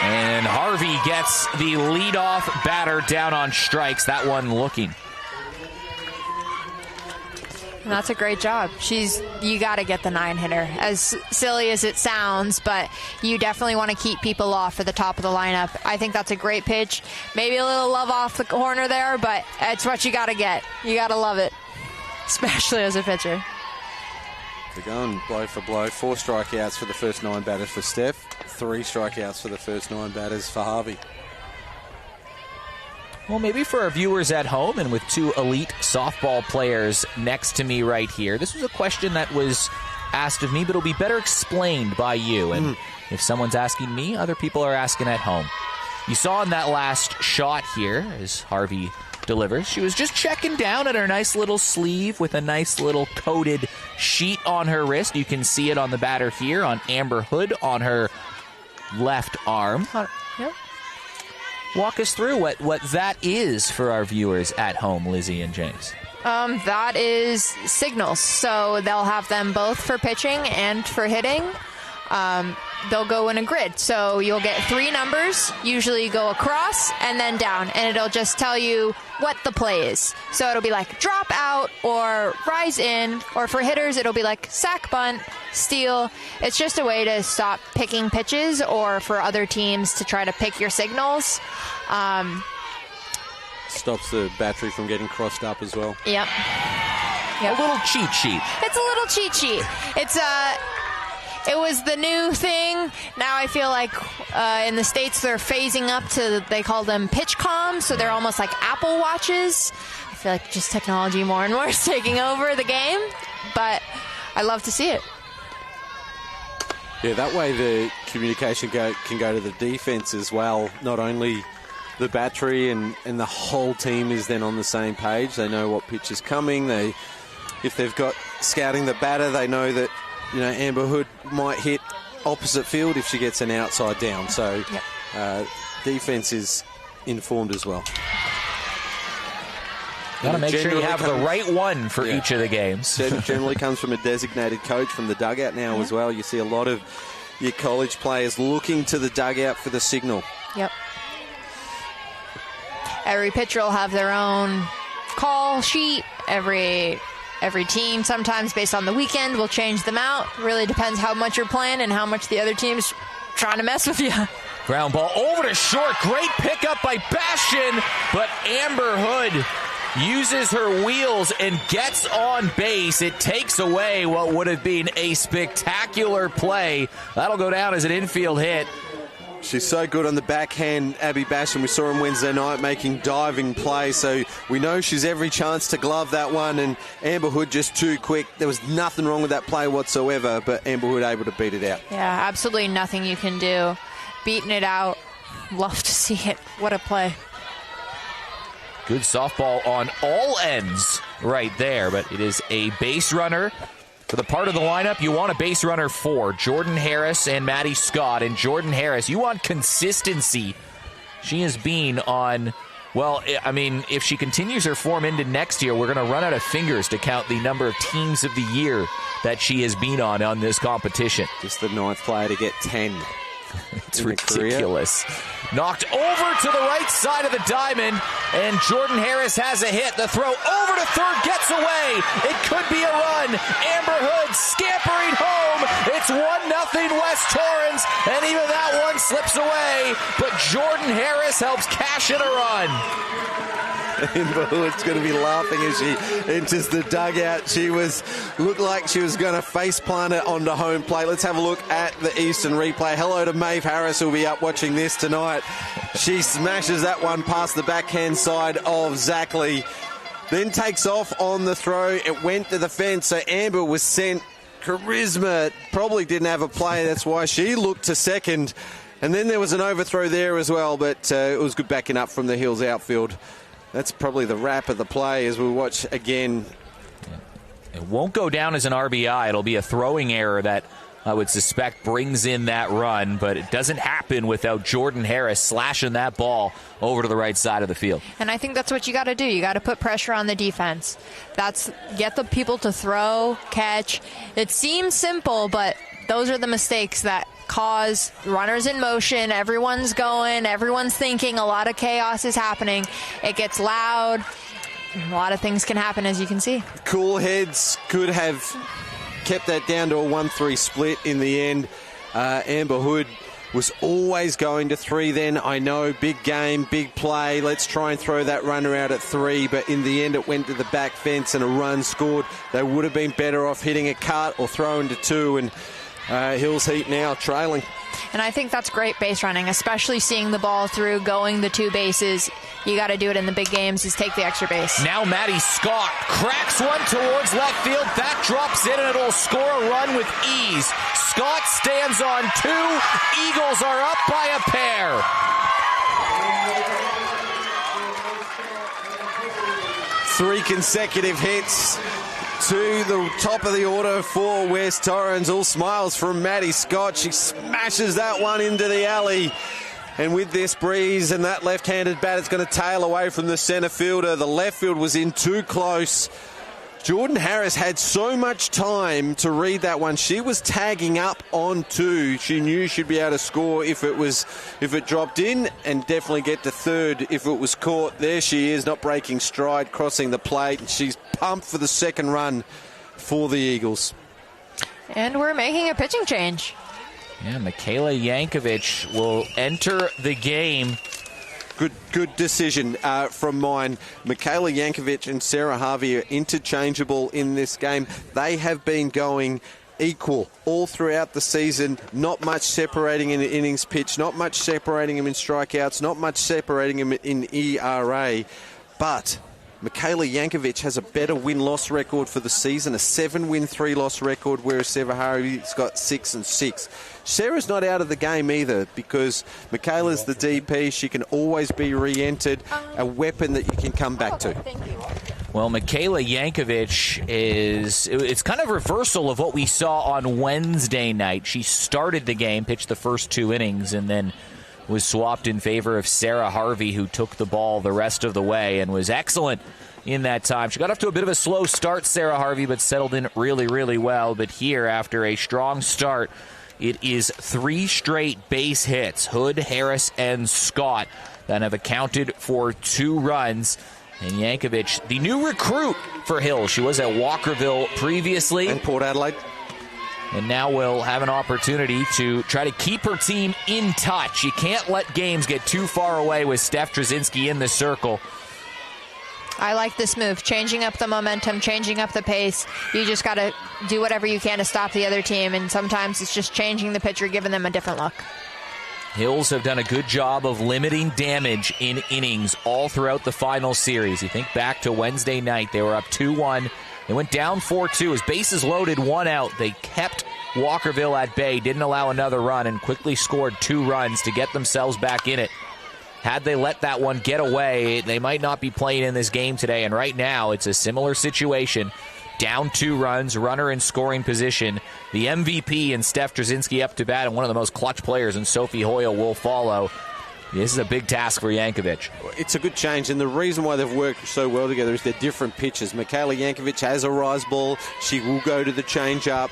And Harvey gets the leadoff batter down on strikes. That one looking. And that's a great job. You got to get the 9-hitter. As silly as it sounds, but you definitely want to keep people off for the top of the lineup. I think that's a great pitch. Maybe a little love off the corner there, but it's what you got to get. You got to love it, especially as a pitcher. They're going blow for blow. 4 strikeouts for the first 9 batters for Steph. 3 strikeouts for the first 9 batters for Harvey. Well, maybe for our viewers at home and with 2 elite softball players next to me right here, this was a question that was asked of me, but it'll be better explained by you. And if someone's asking me, other people are asking at home. You saw in that last shot here, as Harvey delivers, she was just checking down at her nice little sleeve with a nice little coated sheet on her wrist. You can see it on the batter here on Amber Hood on her left arm. Yep. Walk us through what that is for our viewers at home, Lizzie and James. That is signals. So they'll have them both for pitching and for hitting. They'll go in a grid. So you'll get 3 numbers, usually go across and then down, and it'll just tell you what the play is. So it'll be like drop out or rise in, or for hitters, it'll be like sack bunt, steal. It's just a way to stop picking pitches or for other teams to try to pick your signals. Stops the battery from getting crossed up as well. Yep. A little cheat sheet. It's a little cheat sheet. It was the new thing. Now I feel like in the States they're phasing up to, they call them pitch comms, so they're almost like Apple Watches. I feel like just technology more and more is taking over the game, but I love to see it. Yeah, that way the communication can go to the defense as well. Not only the battery and the whole team is then on the same page. They know what pitch is coming. If they've got scouting the batter, they know that Amber Hood might hit opposite field if she gets an outside down. So defense is informed as well. Got to make sure you have the right one for each of the games. Generally comes from a designated coach from the dugout now as well. You see a lot of your college players looking to the dugout for the signal. Yep. Every pitcher will have their own call sheet. Every team, sometimes based on the weekend, will change them out. Really depends how much you're playing and how much the other team's trying to mess with you. Ground ball over to short. Great pickup by Bastion, but Amber Hood uses her wheels and gets on base. It takes away what would have been a spectacular play. That'll go down as an infield hit. She's so good on the backhand, Abby Bastion. We saw him Wednesday night making diving plays, so we know she's every chance to glove that one, and Amber Hood just too quick. There was nothing wrong with that play whatsoever, but Amber Hood able to beat it out. Yeah, absolutely nothing you can do. Beating it out. Love to see it. What a play. Good softball on all ends right there, but it is a base runner. For the part of the lineup you want a base runner for, Jordan Harris and Maddie Scott. And Jordan Harris, you want consistency. She has been on, well, I mean, if she continues her form into next year, we're going to run out of fingers to count the number of teams of the year that she has been on this competition. Just the ninth player to get 10. It's ridiculous. Knocked over to the right side of the diamond, and Jordan Harris has a hit. The throw over to third gets away. It could be a run. Amber Hood scampering home. It's 1-0 West Torrens, and even that one slips away. But Jordan Harris helps cash in a run. Amber Hood's going to be laughing as she enters the dugout. Looked like she was going to face plant it onto home plate. Let's have a look at the Eastern replay. Hello to Maeve Harris, who'll be up watching this tonight. She smashes that one past the backhand side of Zackley. Then takes off on the throw. It went to the fence, so Amber was sent. Charisma probably didn't have a play. That's why she looked to second. And then there was an overthrow there as well, but it was good backing up from the Hills outfield. That's probably the wrap of the play as we watch again. It won't go down as an RBI. It'll be a throwing error that I would suspect brings in that run, but it doesn't happen without Jordan Harris slashing that ball over to the right side of the field. And I think that's what you got to do. You got to put pressure on the defense. Get the people to throw, catch. It seems simple, but those are the mistakes that cause runners in motion. Everyone's going, everyone's thinking, a lot of chaos is happening. It gets loud. A lot of things can happen, as you can see. Cool heads could have kept that down to a 1-3 split in the end. Amber Hood was always going to 3 then. I know, big game, big play. Let's try and throw that runner out at 3. But in the end, it went to the back fence and a run scored. They would have been better off hitting a cut or throwing to 2. And Hills Heat now trailing. And I think that's great base running, especially seeing the ball through, going the 2 bases. You got to do it in the big games, is take the extra base. Now Maddie Scott cracks one towards left field. That drops in and it'll score a run with ease. Scott stands on 2. Eagles are up by a pair. 3 consecutive hits to the top of the order for West Torrens. All smiles from Maddie Scott. She smashes that one into the alley. And with this breeze and that left-handed bat, it's going to tail away from the centre fielder. The left field was in too close. Jordan Harris had so much time to read that one. She was tagging up on 2. She knew she'd be able to score if it dropped in, and definitely get to third if it was caught. There she is, not breaking stride, crossing the plate. And she's pumped for the second run for the Eagles. And we're making a pitching change. Yeah, Michaela Yankovic will enter the game. Good decision from mine. Michaela Yankovic and Sarah Harvey are interchangeable in this game. They have been going equal all throughout the season. Not much separating in the innings pitch, not much separating them in strikeouts, not much separating them in ERA. But Michaela Yankovic has a better win-loss record for the season, a 7-win, 3-loss record, whereas Sarah Harvey's got 6 and 6. Sarah's not out of the game either because Michaela's the DP. She can always be re-entered, a weapon that you can come back to. Well, Michaela Yankovic it's kind of reversal of what we saw on Wednesday night. She started the game, pitched the first 2 innings, and then was swapped in favor of Sarah Harvey, who took the ball the rest of the way and was excellent in that time. She got off to a bit of a slow start, Sarah Harvey, but settled in really, really well. But here, after a strong start, it is 3 straight base hits, Hood, Harris, and Scott, that have accounted for 2 runs. And Yankovic, the new recruit for Hill. She was at Walkerville previously. And Port Adelaide. And now will have an opportunity to try to keep her team in touch. You can't let games get too far away with Steph Trzynski in the circle. I like this move, changing up the momentum, changing up the pace. You just got to do whatever you can to stop the other team, and sometimes it's just changing the pitcher, giving them a different look. Hills have done a good job of limiting damage in innings all throughout the final series. You think back to Wednesday night, they were up 2-1. They went down 4-2. As bases loaded, 1 out. They kept Walkerville at bay, didn't allow another run, and quickly scored 2 runs to get themselves back in it. Had they let that one get away, they might not be playing in this game today. And right now, it's a similar situation. Down 2 runs, runner in scoring position. The MVP and Steph Trzynski up to bat, and one of the most clutch players in Sophie Hoyle will follow. This is a big task for Yankovic. It's a good change, and the reason why they've worked so well together is they're different pitches. Michaela Yankovic has a rise ball. She will go to the change-up,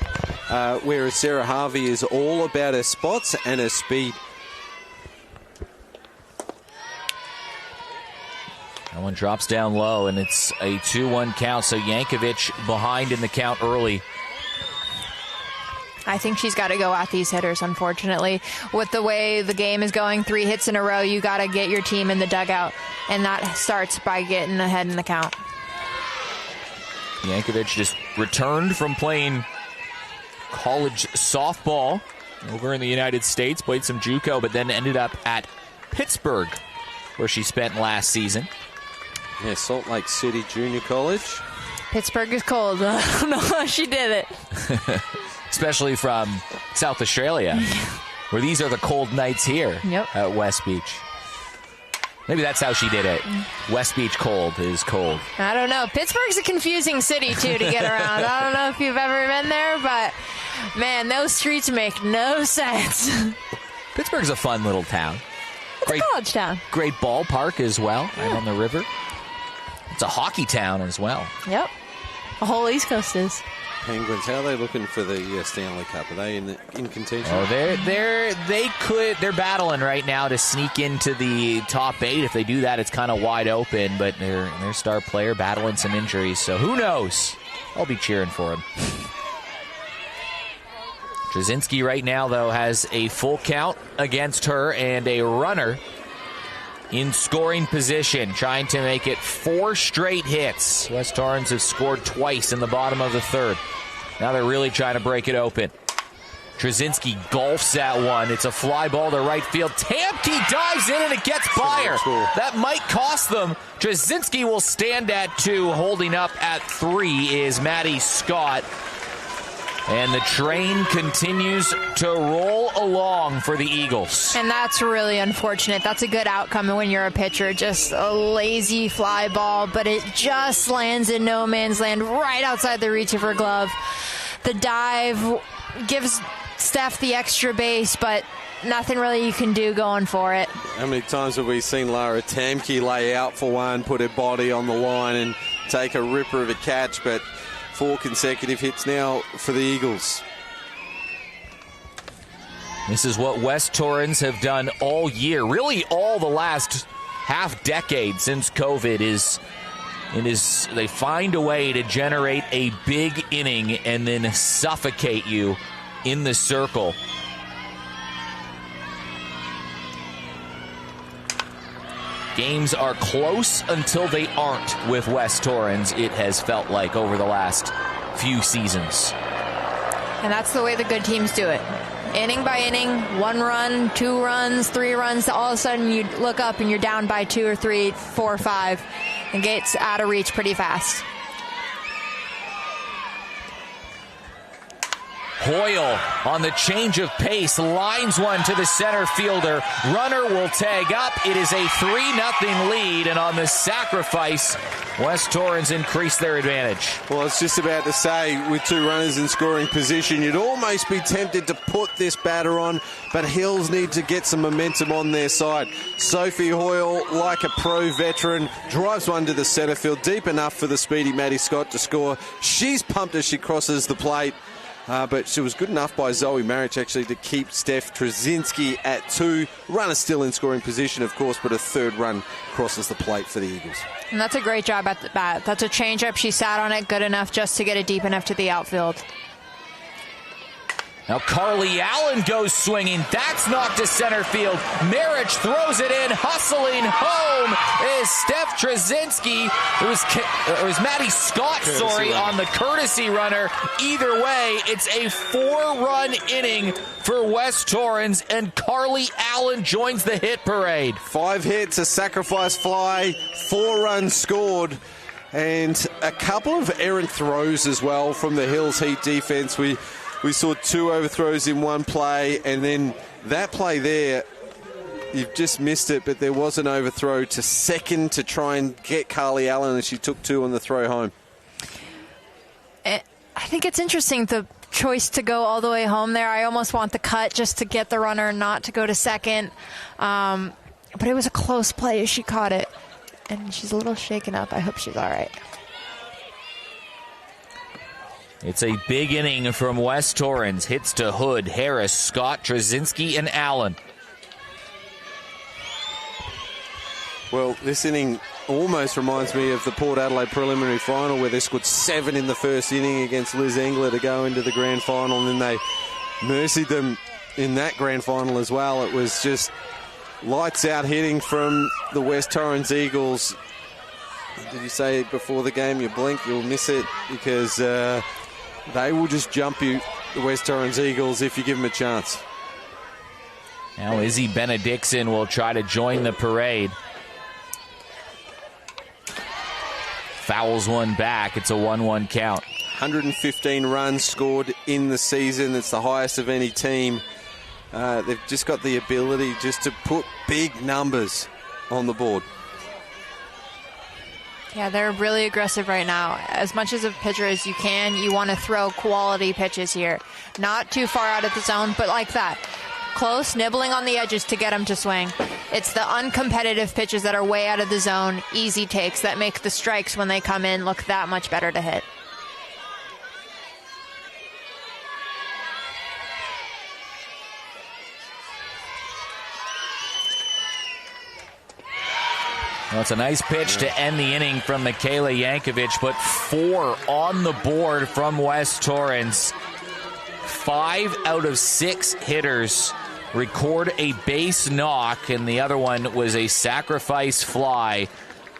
whereas Sarah Harvey is all about her spots and her speed. That one drops down low, and it's a 2-1 count, so Yankovic behind in the count early. I think she's got to go at these hitters, unfortunately. With the way the game is going, 3 hits in a row, you got to get your team in the dugout, and that starts by getting ahead in the count. Yankovic just returned from playing college softball over in the United States, played some JUCO, but then ended up at Pittsburgh, where she spent last season. Yeah, Salt Lake City Junior College. Pittsburgh is cold. I don't know how she did it. Especially from South Australia, where these are the cold nights here at West Beach. Maybe that's how she did it. West Beach cold is cold. I don't know. Pittsburgh's a confusing city, too, to get around. I don't know if you've ever been there, but, man, those streets make no sense. Pittsburgh's a fun little town. It's a college town. Great ballpark as well, right on the river. It's a hockey town as well. Yep. The whole East Coast is. Penguins, how are they looking for the Stanley Cup? Are they in contention? Oh, they're battling right now to sneak into the top 8. If they do that, it's kind of wide open, but their star player battling some injuries, so who knows? I'll be cheering for him. Trzynski right now, though, has a full count against her and a runner in scoring position, trying to make it 4 straight hits. West Torrens have scored twice in the bottom of the 3rd. Now they're really trying to break it open. Trzynski golfs that one. It's a fly ball to right field. Tamke dives in and it gets by her. That might cost them. Trzynski will stand at 2. Holding up at 3 is Maddie Scott. And the train continues to roll along for the Eagles. And that's really unfortunate. That's a good outcome when you're a pitcher. Just a lazy fly ball, but it just lands in no man's land right outside the reach of her glove. The dive gives Steph the extra base, but nothing really you can do going for it. How many times have we seen Lara Tamke lay out for one, put her body on the line and take a ripper of a catch, but 4 consecutive hits now for the Eagles. This is what West Torrens have done all year, really all the last half decade since COVID they find a way to generate a big inning and then suffocate you in the circle. Games are close until they aren't with West Torrens, it has felt like over the last few seasons. And that's the way the good teams do it. Inning by inning, 1 run, 2 runs, 3 runs, all of a sudden you look up and you're down by 2 or 3, 4 or 5, and gets out of reach pretty fast. Hoyle on the change of pace lines one to the center fielder. Runner will tag up. It is a 3-0 lead, and on the sacrifice, West Torrens increase their advantage. Well, I was just about to say, with 2 runners in scoring position, you'd almost be tempted to put this batter on, but Hills need to get some momentum on their side. Sophie Hoyle, like a pro veteran, drives one to the centre field, deep enough for the speedy Maddie Scott to score. She's pumped as she crosses the plate. But she was good enough by Zoe Marich actually to keep Steph Trzynski at 2. Runner still in scoring position, of course, but a 3rd run crosses the plate for the Eagles. And that's a great job at the bat. That's a changeup. She sat on it good enough just to get it deep enough to the outfield. Now Carly Allen goes swinging. That's knocked to center field. Marich throws it in. Hustling home is Steph Trzynski. It was Maddie Scott, on the courtesy runner. Either way, it's a 4-run inning for West Torrens, and Carly Allen joins the hit parade. 5 hits, a sacrifice fly, 4 runs scored, and a couple of errant throws as well from the Hills Heat defense. We saw 2 overthrows in one play, and then that play there, you've just missed it, but there was an overthrow to second to try and get Carly Allen, and she took 2 on the throw home. I think it's interesting, the choice to go all the way home there. I almost want the cut just to get the runner not to go to second. But it was a close play as she caught it, and she's a little shaken up. I hope she's all right. It's a big inning from West Torrens. Hits to Hood, Harris, Scott, Trzynski, and Allen. Well, this inning almost reminds me of the Port Adelaide preliminary final, where they scored 7 in the first inning against Liz Engler to go into the grand final, and then they mercied them in that grand final as well. It was just lights out hitting from the West Torrens Eagles. Did you say before the game, you blink, you'll miss it, because they will just jump you, the West Torrens Eagles, if you give them a chance. Now Izzy Benedictson will try to join the parade. Fouls one back. It's a 1-1 count. 115 runs scored in the season. It's the highest of any team. They've just got the ability just to put big numbers on the board. Yeah, they're really aggressive right now. As much as a pitcher as you can, you want to throw quality pitches here. Not too far out of the zone, but like that. Close, nibbling on the edges to get them to swing. It's the uncompetitive pitches that are way out of the zone, easy takes, that make the strikes when they come in look that much better to hit. Well, it's a nice pitch to end the inning from Michaela Yankovic, but 4 on the board from West Torrens. 5 out of 6 hitters record a base knock, and the other one was a sacrifice fly.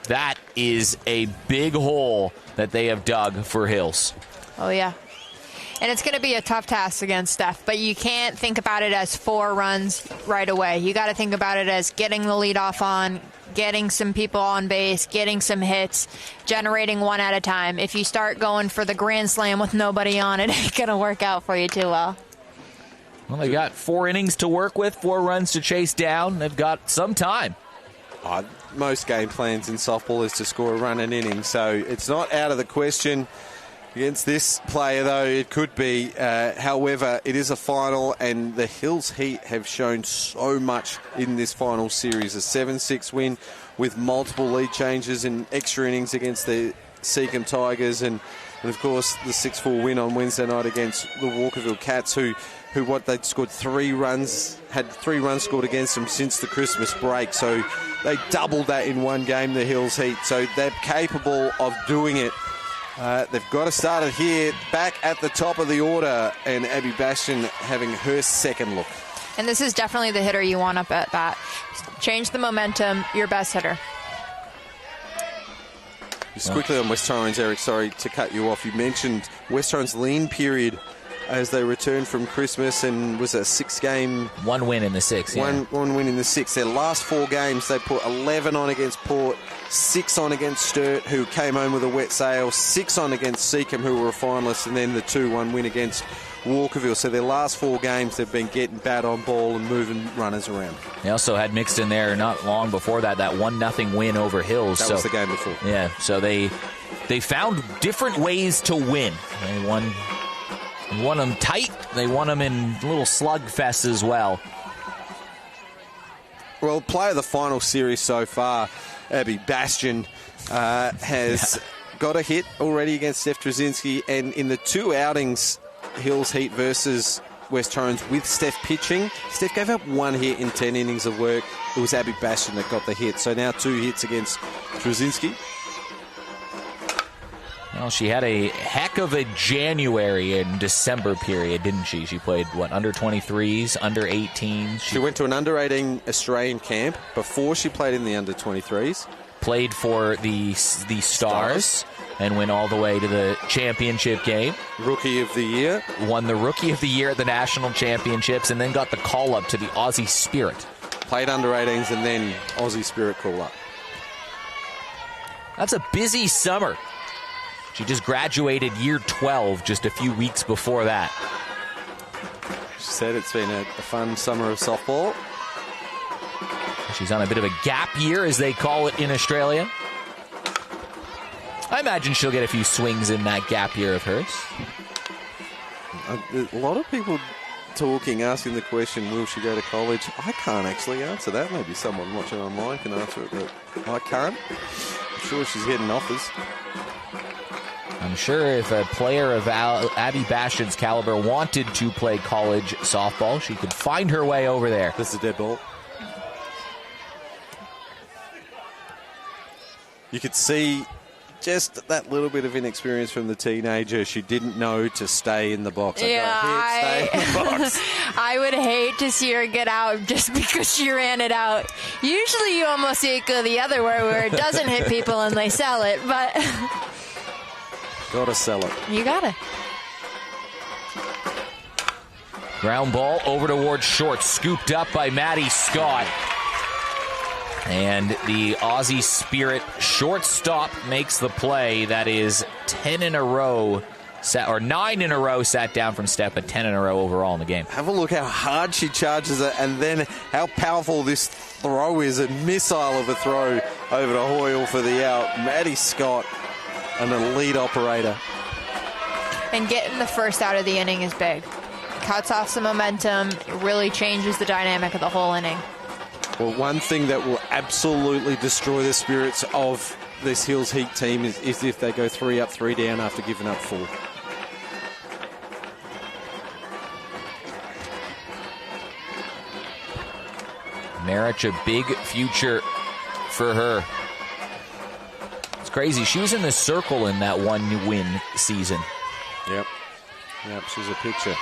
That is a big hole that they have dug for Hills. Oh, yeah. And it's going to be a tough task against Steph, but you can't think about it as 4 runs right away. You got to think about it as getting the lead off on, getting some people on base, getting some hits, generating one at a time. If you start going for the grand slam with nobody on, it ain't going to work out for you too well. Well, they got 4 innings to work with, 4 runs to chase down. They've got some time. Most game plans in softball is to score a run an inning, so it's not out of the question. Against this player, though, it could be. However, it is a final, and the Hills Heat have shown so much in this final series. A 7-6 win with multiple lead changes and extra innings against the Seacombe Tigers, and of course, the 6-4 win on Wednesday night against the Walkerville Cats, who they'd scored 3 runs, had 3 runs scored against them since the Christmas break. So they doubled that in one game, the Hills Heat. So they're capable of doing it. They've got to start it here, back at the top of the order, and Abby Bastion having her second look. And this is definitely the hitter you want up at bat. Change the momentum, your best hitter. Just quickly on West Torrens, Eric, sorry to cut you off. You mentioned West Torrens' lean period as they returned from Christmas, and was a 6-game... 1 win in the 6, yeah. One win in the 6. Their last 4 games, they put 11 on against Port, 6 on against Sturt, who came home with a wet sail, 6 on against Seacombe, who were a finalist, and then the 2-1 win against Walkerville. So their last 4 games, they've been getting bat on ball and moving runners around. They also had mixed in there not long before that 1-0 win over Hills. That was the game before. Yeah, so they found different ways to win. They won them tight. They won them in little slugfests as well. Well, player of the final series so far, Abby Bastion, has got a hit already against Steph Trzynski, and in the 2 outings, Hills Heat versus West Torrens with Steph pitching, Steph gave up 1 hit in 10 innings of work. It was Abby Bastion that got the hit. So now 2 hits against Trzynski. Well, she had a heck of a January and December period, didn't she? She played, under 23s, under 18s. She went to an under 18 Australian camp before she played in the under 23s. Played for the Stars and went all the way to the championship game. Rookie of the Year. Won the Rookie of the Year at the National Championships, and then got the call-up to the Aussie Spirit. Played under 18s and then Aussie Spirit call-up. That's a busy summer. She just graduated year 12 just a few weeks before that. She said it's been a fun summer of softball. She's on a bit of a gap year, as they call it in Australia. I imagine she'll get a few swings in that gap year of hers. A lot of people talking, asking the question, will she go to college? I can't actually answer that. Maybe someone watching online can answer it, but I can't. I'm sure she's getting offers. I'm sure if a player of Abby Bastion's caliber wanted to play college softball, she could find her way over there. This is a dead ball. You could see just that little bit of inexperience from the teenager. She didn't know to stay in the box. Stay in the box. I would hate to see her get out just because she ran it out. Usually you almost see it go the other way where it doesn't hit people and they sell it, but... Gotta sell it. You gotta. Ground ball over towards short, scooped up by Maddie Scott. And the Aussie Spirit shortstop makes the play. That is 10 in a row, 9 in a row sat down from Steph, but 10 in a row overall in the game. Have a look how hard she charges it, and then how powerful this throw is. A missile of a throw over to Hoyle for the out. Maddie Scott, an elite operator. And getting the first out of the inning is big. Cuts off some momentum. It really changes the dynamic of the whole inning. Well, one thing that will absolutely destroy the spirits of this Hills Heat team is if they go 3 up, 3 down after giving up 4. Marich, a big future for her. It's crazy. She was in the circle in that 1-win season. Yep, she's a picture.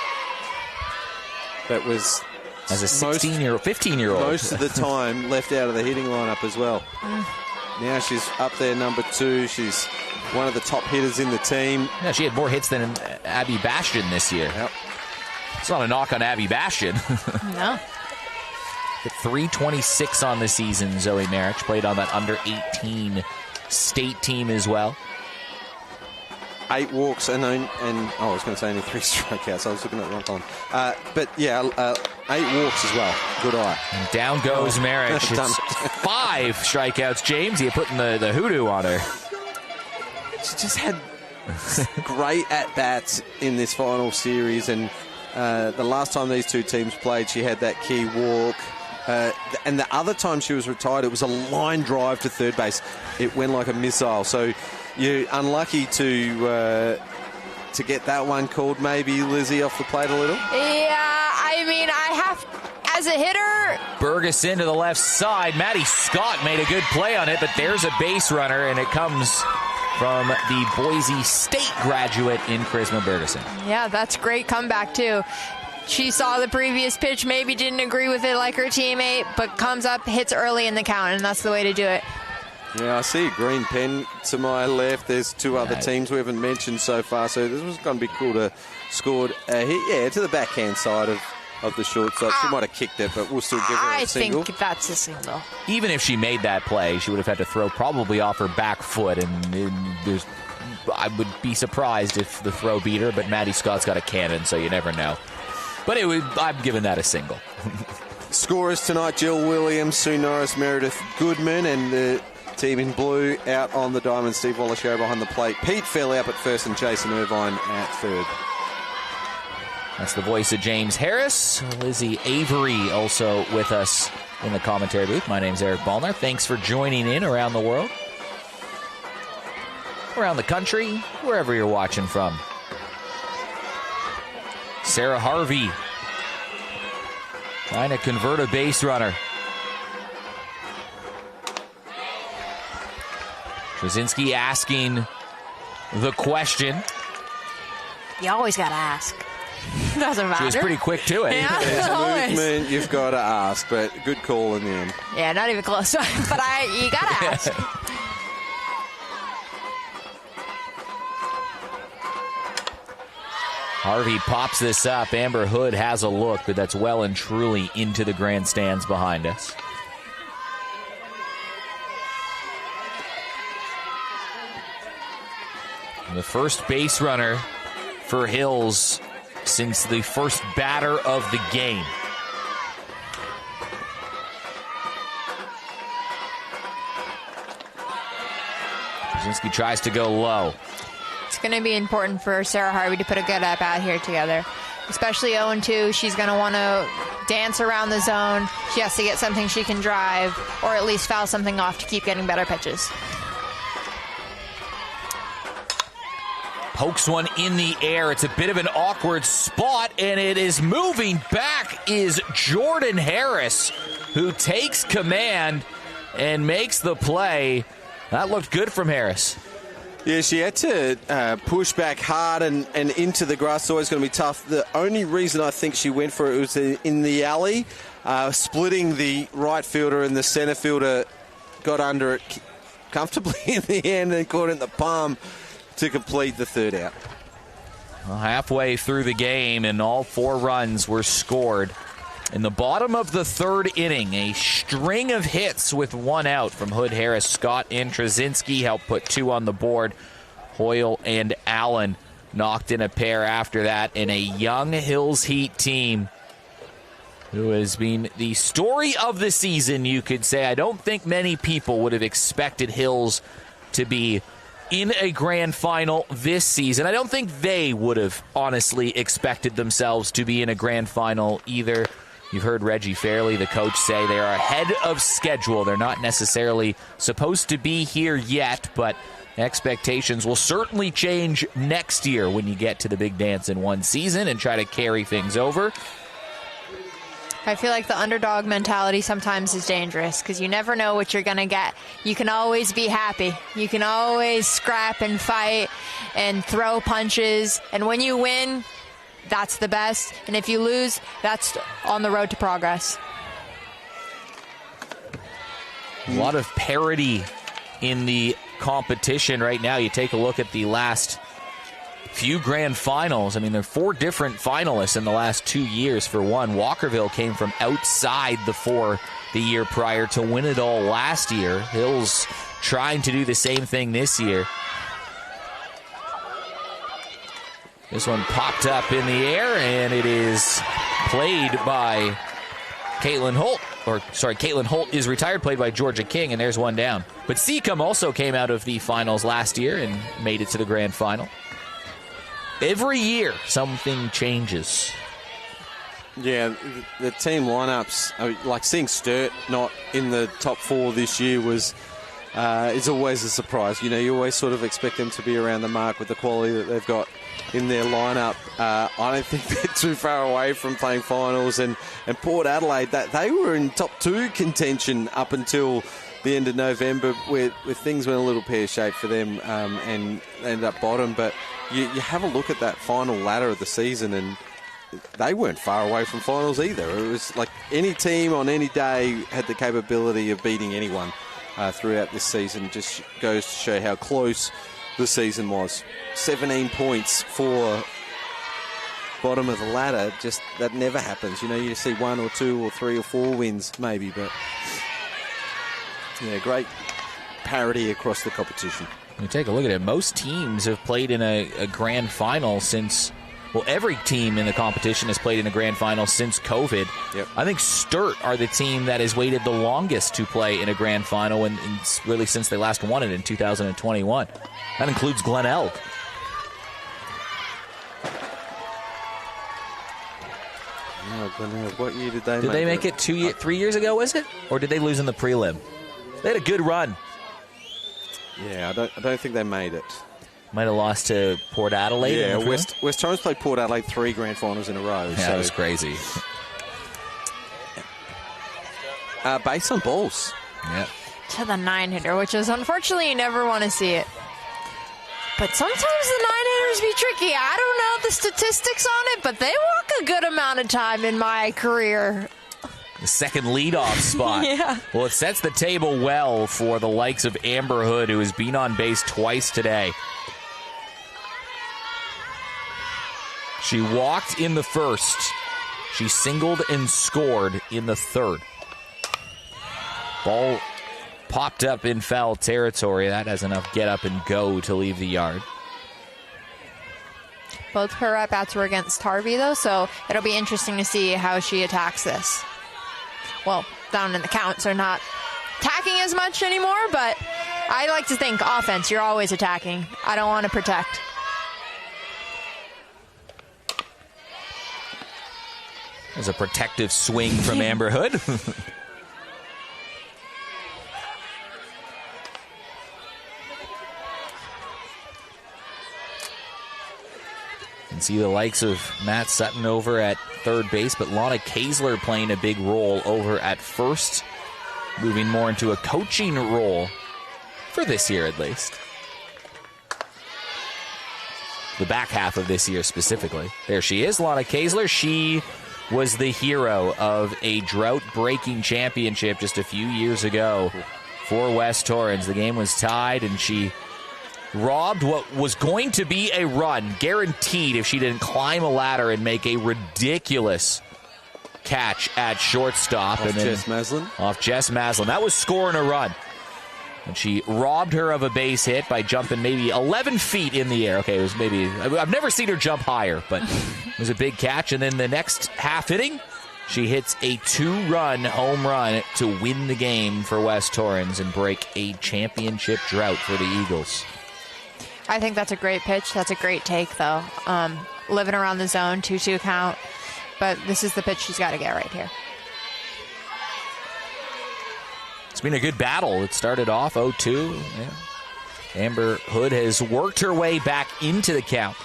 That was... As a 16-year-old, 15-year-old. Most of the time left out of the hitting lineup as well. Now she's up there, number 2. She's one of the top hitters in the team. Yeah, she had more hits than Abby Bastion this year. Yep. It's not a knock on Abby Bastion. No. Hit 326 on the season, Zoe Marich. Played on that under-18 state team as well. 8 walks and I was going to say only 3 strikeouts. I was looking at the wrong column. But yeah, 8 walks as well. Good eye. And down goes Marich. It's 5 strikeouts. James, you're putting the hoodoo on her. She just had great at-bats in this final series, and the last time these two teams played, she had that key walk. And the other time she was retired, it was a line drive to third base. It went like a missile. So you're unlucky to get that one called, maybe, Lizzie, off the plate a little. Yeah, I mean, as a hitter... Bergeson to the left side. Maddie Scott made a good play on it, but there's a base runner, and it comes from the Boise State graduate in Charisma Bergeson. Yeah, that's great comeback, too. She saw the previous pitch, maybe didn't agree with it like her teammate, but comes up, hits early in the count, and that's the way to do it. Yeah, I see a green pen to my left. There's two other teams we haven't mentioned so far, so this was going to be cool to score a hit, to the backhand side of the shortstop. She might have kicked it, but we'll still give her a single. I think that's a single. Even if she made that play, she would have had to throw probably off her back foot, and I would be surprised if the throw beat her, but Maddie Scott's got a cannon, so you never know. But I'm giving that a single. Scorers tonight, Jill Williams, Sue Norris, Meredith Goodman, and the team in blue out on the diamond. Steve Wallace-Show behind the plate. Pete Fairlap at first and Jason Irvine at third. That's the voice of James Harris. Lizzie Avery also with us in the commentary booth. My name's Eric Ballner. Thanks for joining in around the world, around the country, wherever you're watching from. Sarah Harvey trying to convert a base runner. Trzynski asking the question. You always got to ask. Doesn't matter. She was pretty quick to it. Yeah, There's a movement you've got to ask, but good call in the end. Yeah, not even close. But you got to ask. Harvey pops this up. Amber Hood has a look, but that's well and truly into the grandstands behind us. And the first base runner for Hills since the first batter of the game. Trzynski tries to go low. It's going to be important for Sarah Harvey to put a good at-bat here together. Especially 0-2, she's going to want to dance around the zone. She has to get something she can drive, or at least foul something off to keep getting better pitches. Pokes one in the air. It's a bit of an awkward spot, and it is moving back is Jordan Harris, who takes command and makes the play. That looked good from Harris. Yeah, she had to push back hard and into the grass. It's always going to be tough. The only reason I think she went for it was in the alley, splitting the right fielder and the centre fielder, got under it comfortably in the end and caught it in the palm to complete the third out. Well, halfway through the game, and all 4 runs were scored. In the bottom of the third inning, a string of hits with 1 out from Hood, Harris, Scott, and Trzynski helped put 2 on the board. Hoyle and Allen knocked in a pair after that, and a young Hills Heat team who has been the story of the season, you could say. I don't think many people would have expected Hills to be in a grand final this season. I don't think they would have honestly expected themselves to be in a grand final either. You've heard Reggie Fairley, the coach, say they are ahead of schedule. They're not necessarily supposed to be here yet, but expectations will certainly change next year when you get to the big dance in one season and try to carry things over. I feel like the underdog mentality sometimes is dangerous because you never know what you're going to get. You can always be happy. You can always scrap and fight and throw punches. And when you win, that's the best. And if you lose, that's on the road to progress. A lot of parity in the competition right now. You take a look at the last few grand finals. I mean, there are 4 different finalists in the last 2 years. For one, Walkerville came from outside the 4 the year prior to win it all last year. Hills trying to do the same thing this year. This one popped up in the air, and it is played by Caitlin Holt. Caitlin Holt is retired, played by Georgia King, and there's one down. But Seacombe also came out of the finals last year and made it to the grand final. Every year, something changes. Yeah, the team lineups, like seeing Sturt not in the top 4 this year is always a surprise. You know, you always sort of expect them to be around the mark with the quality that they've got in their lineup. I don't think they're too far away from playing finals. And Port Adelaide, that they were in top 2 contention up until the end of November, where things went a little pear-shaped for them and ended up bottom. But you have a look at that final ladder of the season, and they weren't far away from finals either. It was like any team on any day had the capability of beating anyone throughout this season. Just goes to show how close the season was. 17 points for bottom of the ladder. Just that never happens. You know, you see 1 or 2 or 3 or 4 wins maybe, but yeah, great parity across the competition. You take a look at it. Most teams have played in a grand final since, well, every team in the competition has played in a grand final since COVID. Yep. I think Sturt are the team that has waited the longest to play in a grand final, and really since they last won it in 2021. That includes Glenelg. Oh, Glenelg, what year did they make it? Did they make it 3 years ago, was it? Or did they lose in the prelim? They had a good run. Yeah, I don't think they made it. Might have lost to Port Adelaide. Yeah, West Torrens played Port Adelaide 3 grand finals in a row. Yeah, that was crazy. Base on balls. Yep. To the 9-hitter, which is unfortunately you never want to see it. But sometimes the 9-hitters be tricky. I don't know the statistics on it, but they walk a good amount of time in my career. The second leadoff spot. Yeah. Well, it sets the table well for the likes of Amber Hood, who has been on base twice today. She walked in the first. She singled and scored in the third. Ball popped up in foul territory. That has enough get up and go to leave the yard. Both her at-bats were against Harvey, though, so it'll be interesting to see how she attacks this. Well, down in the counts, they're not attacking as much anymore, but I like to think offense, you're always attacking. I don't want to protect. There's a protective swing from Amber Hood. And see the likes of Matt Sutton over at third base, but Lana Kaesler playing a big role over at first, moving more into a coaching role for this year at least. The back half of this year specifically. There she is, Lana Kaesler. She was the hero of a drought-breaking championship just a few years ago for West Torrens. The game was tied, and she robbed what was going to be a run, guaranteed if she didn't climb a ladder and make a ridiculous catch at shortstop. Off Jess Maslin. Off Jess Maslin. That was scoring a run. And she robbed her of a base hit by jumping maybe 11 feet in the air. Okay, it was maybe, I've never seen her jump higher, but it was a big catch. And then the next half inning, she hits a 2-run home run to win the game for West Torrens and break a championship drought for the Eagles. I think that's a great pitch. That's a great take, though. Living around the zone, 2-2 count. But this is the pitch she's got to get right here. It's been a good battle. It started off 0-2. Yeah. Amber Hood has worked her way back into the count.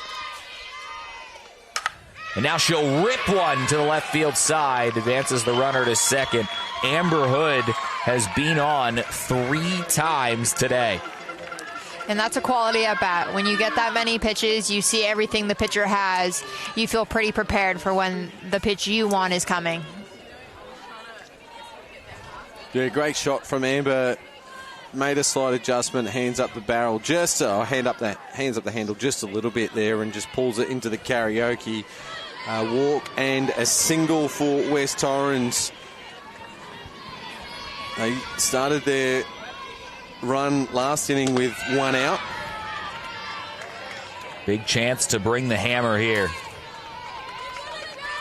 And now she'll rip one to the left field side. Advances the runner to second. Amber Hood has been on 3 times today. And that's a quality at bat. When you get that many pitches, you see everything the pitcher has. You feel pretty prepared for when the pitch you want is coming. Yeah, great shot from Amber. Made a slight adjustment, hands up the barrel, hands up the handle just a little bit there, and just pulls it into the karaoke. Walk and a single for West Torrens. They started their run last inning with 1 out. Big chance to bring the hammer here.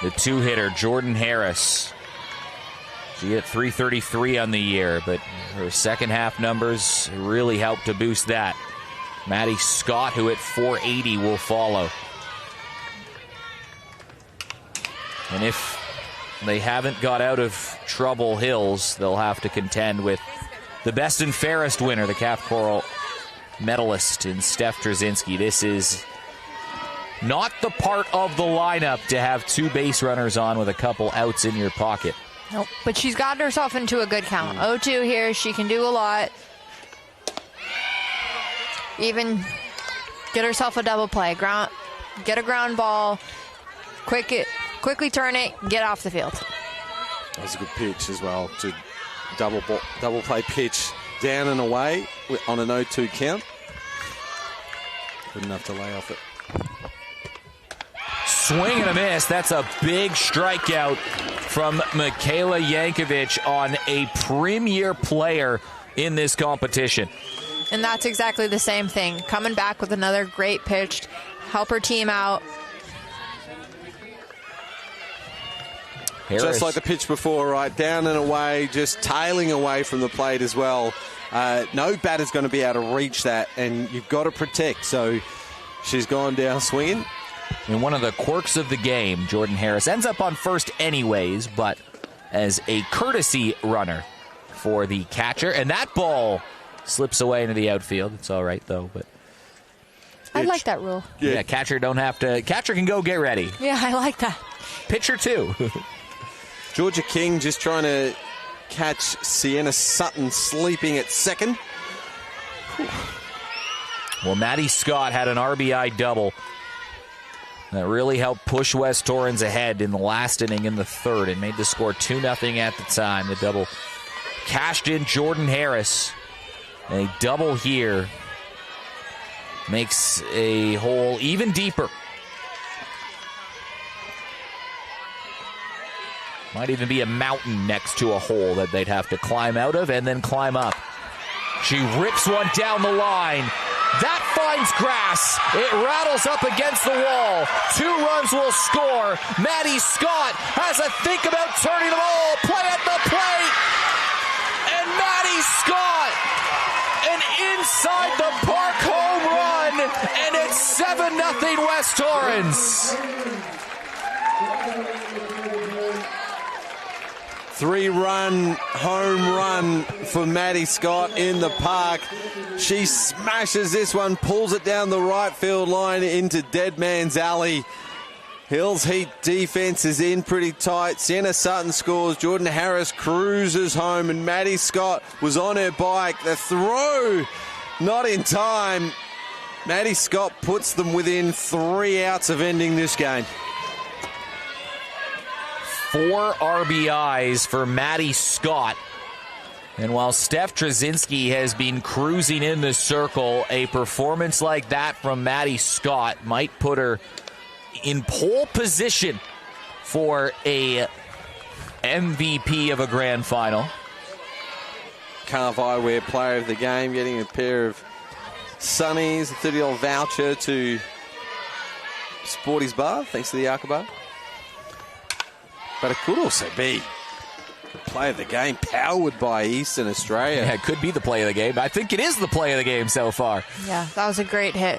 The 2-hitter, Jordan Harris. She hit .333 on the year, but her second half numbers really helped to boost that. Maddie Scott, who hit .480, will follow. And if they haven't got out of trouble Hills, they'll have to contend with the best and fairest winner, the Calf Coral medalist in Steph Trzynski. This is not the part of the lineup to have 2 base runners on with a couple outs in your pocket. Nope. But she's gotten herself into a good count. 0-2 here. She can do a lot. Even get herself a double play. Get a ground ball. Quick quickly turn it, get off the field. That was a good pitch as well, to double play pitch down and away on an 0-2 count. Good enough to lay off it. Swing and a miss. That's a big strikeout from Michaela Yankovic on a premier player in this competition. And that's exactly the same thing. Coming back with another great pitch, help her team out. Harris. Just like the pitch before, right? Down and away, just tailing away from the plate as well. No batter's going to be able to reach that, and you've got to protect. So she's gone down swinging. In one of the quirks of the game, Jordan Harris ends up on first anyways, but as a courtesy runner for the catcher. And that ball slips away into the outfield. It's all right, though. But I like that rule. yeah, catcher don't have to. Catcher can go get ready. Yeah, I like that. Pitcher, too. Georgia King just trying to catch Sienna Sutton sleeping at second. Well, Maddie Scott had an RBI double that really helped push West Torrens ahead in the last inning in the third and made the score 2-0 at the time. The double cashed in Jordan Harris. A double here makes a hole even deeper. Might even be a mountain next to a hole that they'd have to climb out of and then climb up. She rips one down the line. That finds grass. It rattles up against the wall. 2 runs will score. Maddie Scott has a think about turning the ball. Play at the plate. And Maddie Scott, an inside the park home run. And it's 7-0 West Torrens. 3-run home run for Maddie Scott in the park. She smashes this one, pulls it down the right field line into Dead Man's Alley. Hills Heat defense is in pretty tight. Sienna Sutton scores. Jordan Harris cruises home, and Maddie Scott was on her bike. The throw not in time. Maddie Scott puts them within 3 outs of ending this game. 4 RBIs for Maddie Scott. And while Steph Trzynski has been cruising in the circle, a performance like that from Maddie Scott might put her in pole position for a MVP of a grand final. Carve Eyewear player of the game, getting a pair of sunnies, a $30 voucher to Sporty's Bar, thanks to the Arca Bar. But it could also be the play of the game, powered by Eastern Australia. Yeah, it could be the play of the game. I think it is the play of the game so far. Yeah, that was a great hit.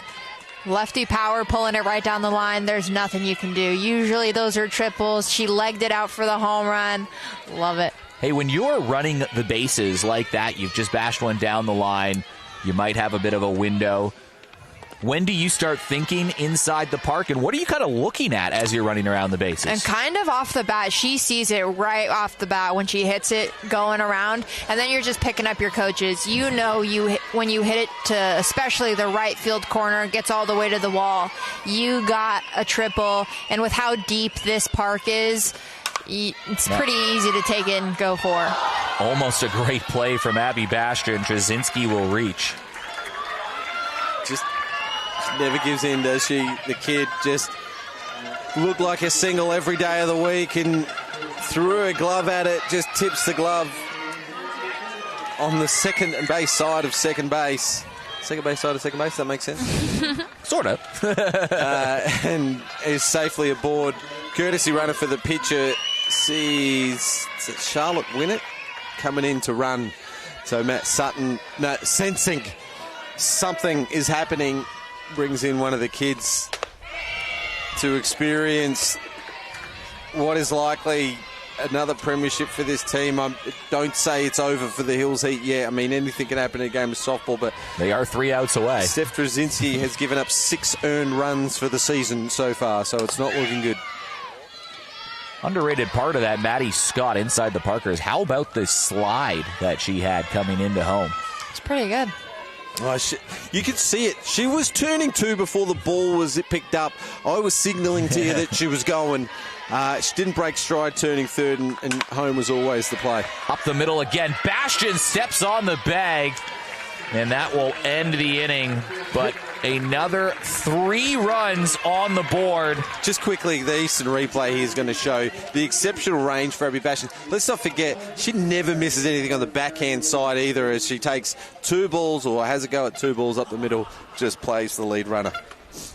Lefty power pulling it right down the line. There's nothing you can do. Usually those are triples. She legged it out for the home run. Love it. Hey, when you're running the bases like that, you've just bashed one down the line, you might have a bit of a window. When do you start thinking inside the park, and what are you kind of looking at as you're running around the bases? And kind of off the bat, she sees it right off the bat when she hits it going around, and then you're just picking up your coaches. You know, when you hit it to especially the right field corner, it gets all the way to the wall. You got a triple, and with how deep this park is, it's pretty easy to take it and go for. Almost a great play from Abby Bastian. Trzynski will reach. Just never gives in, does she? The kid just looked like a single every day of the week and threw a glove at it, just tips the glove on the second base side of second base. Second base side of second base, that makes sense? Sort of. And is safely aboard. Courtesy runner for the pitcher sees Charlotte Winnett coming in to run. So Matt Sutton, sensing something is happening, brings in one of the kids to experience what is likely another premiership for this team. I don't say it's over for the Hills Heat yet. I mean, anything can happen in a game of softball, but they are 3 outs away. Steph Trzynski has given up 6 earned runs for the season so far, so it's not looking good. Underrated part of that, Maddie Scott inside the Parkers. How about the slide that she had coming into home? It's pretty good. Oh, you could see it. She was turning two before the ball was picked up. I was signalling to you that she was going. She didn't break stride turning third, and home was always the play. Up the middle again. Bastian steps on the bag, and that will end the inning. But another 3 runs on the board. Just quickly, the Eastern replay here is going to show the exceptional range for Abby Bastian. Let's not forget, she never misses anything on the backhand side either, as she takes 2 balls, or has a go at 2 balls up the middle, just plays the lead runner.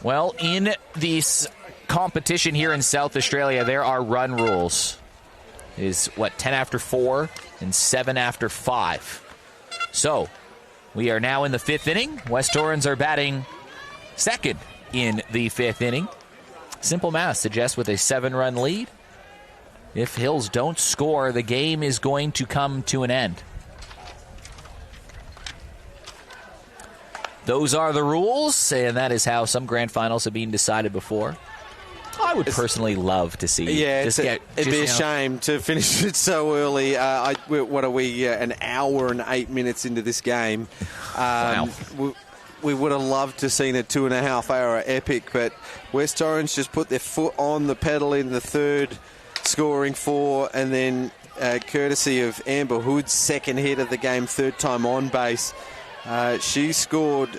Well, in this competition here in South Australia, there are run rules. It is, 10 after 4 and 7 after 5. So, we are now in the 5th inning. West Torrens are batting second in the 5th inning. Simple math suggests with a 7-run lead, if Hills don't score, the game is going to come to an end. Those are the rules, and that is how some grand finals have been decided before. I would personally love to see. Yeah, it'd be a shame to finish it so early. What are we, an hour and 8 minutes into this game? Wow. We would have loved to have seen a 2.5-hour epic, but West Torrens just put their foot on the pedal in the third, scoring 4, and then courtesy of Amber Hood's second hit of the game, third time on base, she scored.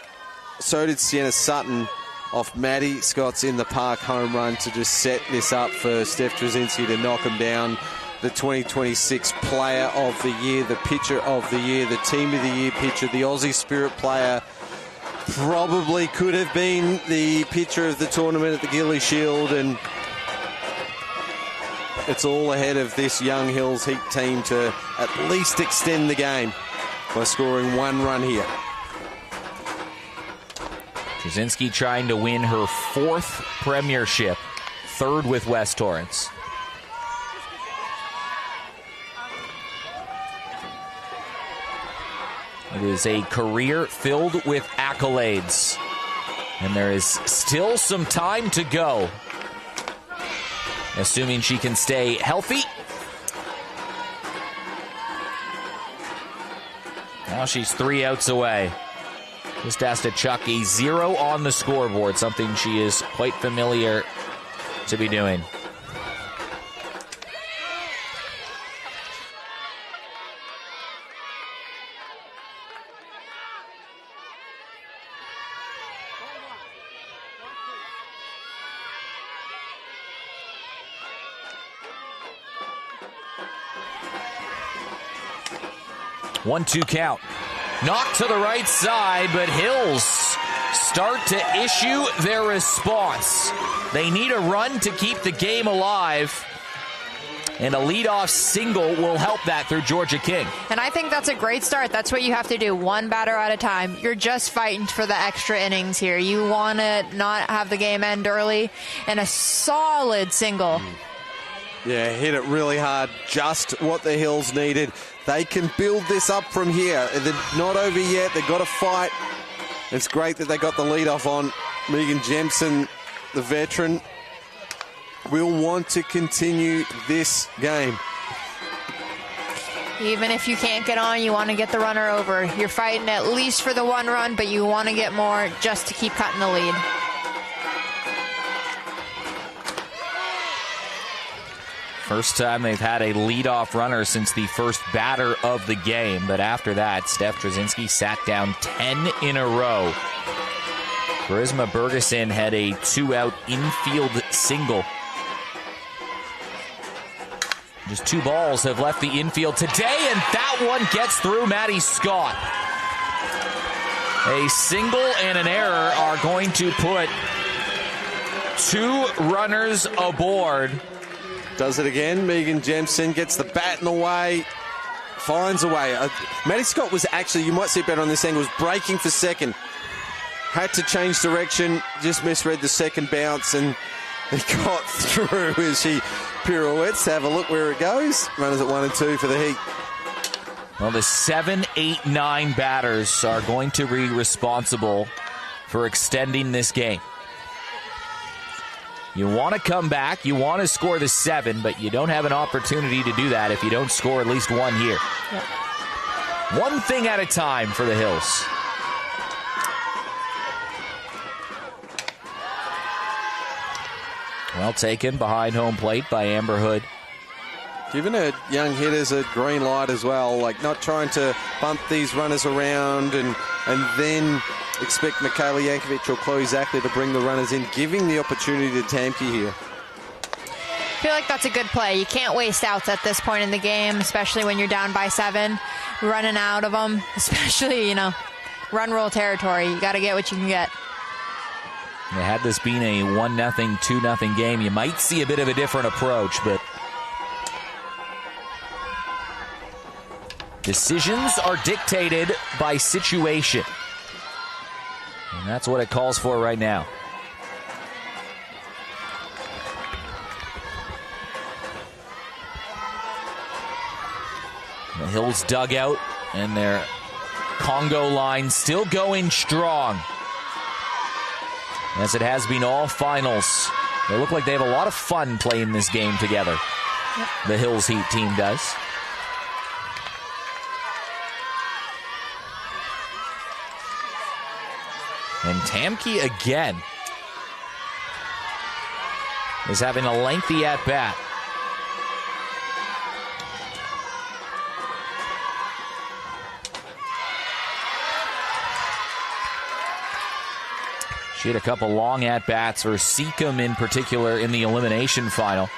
So did Sienna Sutton off Maddie Scott's in the park home run to just set this up for Steph Trzynski to knock him down. The 2026 Player of the Year, the Pitcher of the Year, the Team of the Year pitcher, the Aussie Spirit player. Probably could have been the pitcher of the tournament at the Gilly Shield, and it's all ahead of this young Hills Heat team to at least extend the game by scoring 1 run here. Trzynski trying to win her 4th premiership, 3rd with West Torrens. It is a career filled with accolades, and there is still some time to go, assuming she can stay healthy. Now she's 3 outs away. Just has to chuck a 0 on the scoreboard, something she is quite familiar to be doing. One-two count. Knocked to the right side, but Hills start to issue their response. They need a run to keep the game alive, and a leadoff single will help that through Georgia King. And I think that's a great start. That's what you have to do, one batter at a time. You're just fighting for the extra innings here. You want to not have the game end early, and a solid single. Yeah, hit it really hard. Just what the Hills needed. They can build this up from here. They're not over yet. They've got to fight. It's great that they got the lead-off on. Megan Jemson, the veteran, will want to continue this game. Even if you can't get on, you want to get the runner over. You're fighting at least for the 1 run, but you want to get more just to keep cutting the lead. First time they've had a leadoff runner since the first batter of the game. But after that, Steph Trzynski sat down 10 in a row. Charisma Bergeson had a 2-out infield single. Just 2 balls have left the infield today, and that one gets through Maddie Scott. A single and an error are going to put 2 runners aboard. Does it again. Megan Jemson gets the bat in the way, finds a way. Maddie Scott was actually, you might see it better on this angle, was braking for second. Had to change direction, just misread the second bounce, and he got through as she pirouettes. Have a look where it goes. Runners at 1 and 2 for the Heat. Well, the 7, 8, 9 batters are going to be responsible for extending this game. You want to come back, you want to score the 7, but you don't have an opportunity to do that if you don't score at least 1 here. Yep. One thing at a time for the Hills. Well taken behind home plate by Amber Hood. Giving her young hitters a green light as well, like not trying to bump these runners around and then expect Michaela Yankovic or Chloe Zackley to bring the runners in, giving the opportunity to Tamke here. I feel like that's a good play. You can't waste outs at this point in the game, especially when you're down by 7, running out of them, especially, run roll territory. You got to get what you can get. Had this been a 1-0, 2-0 game, you might see a bit of a different approach, but decisions are dictated by situation. And that's what it calls for right now. The Hills dugout and their Congo line still going strong, as it has been all finals. They look like they have a lot of fun playing this game together. Yep. The Hills Heat team does. And Tamke again is having a lengthy at-bat. She had a couple long at-bats for Seacombe in particular in the elimination final.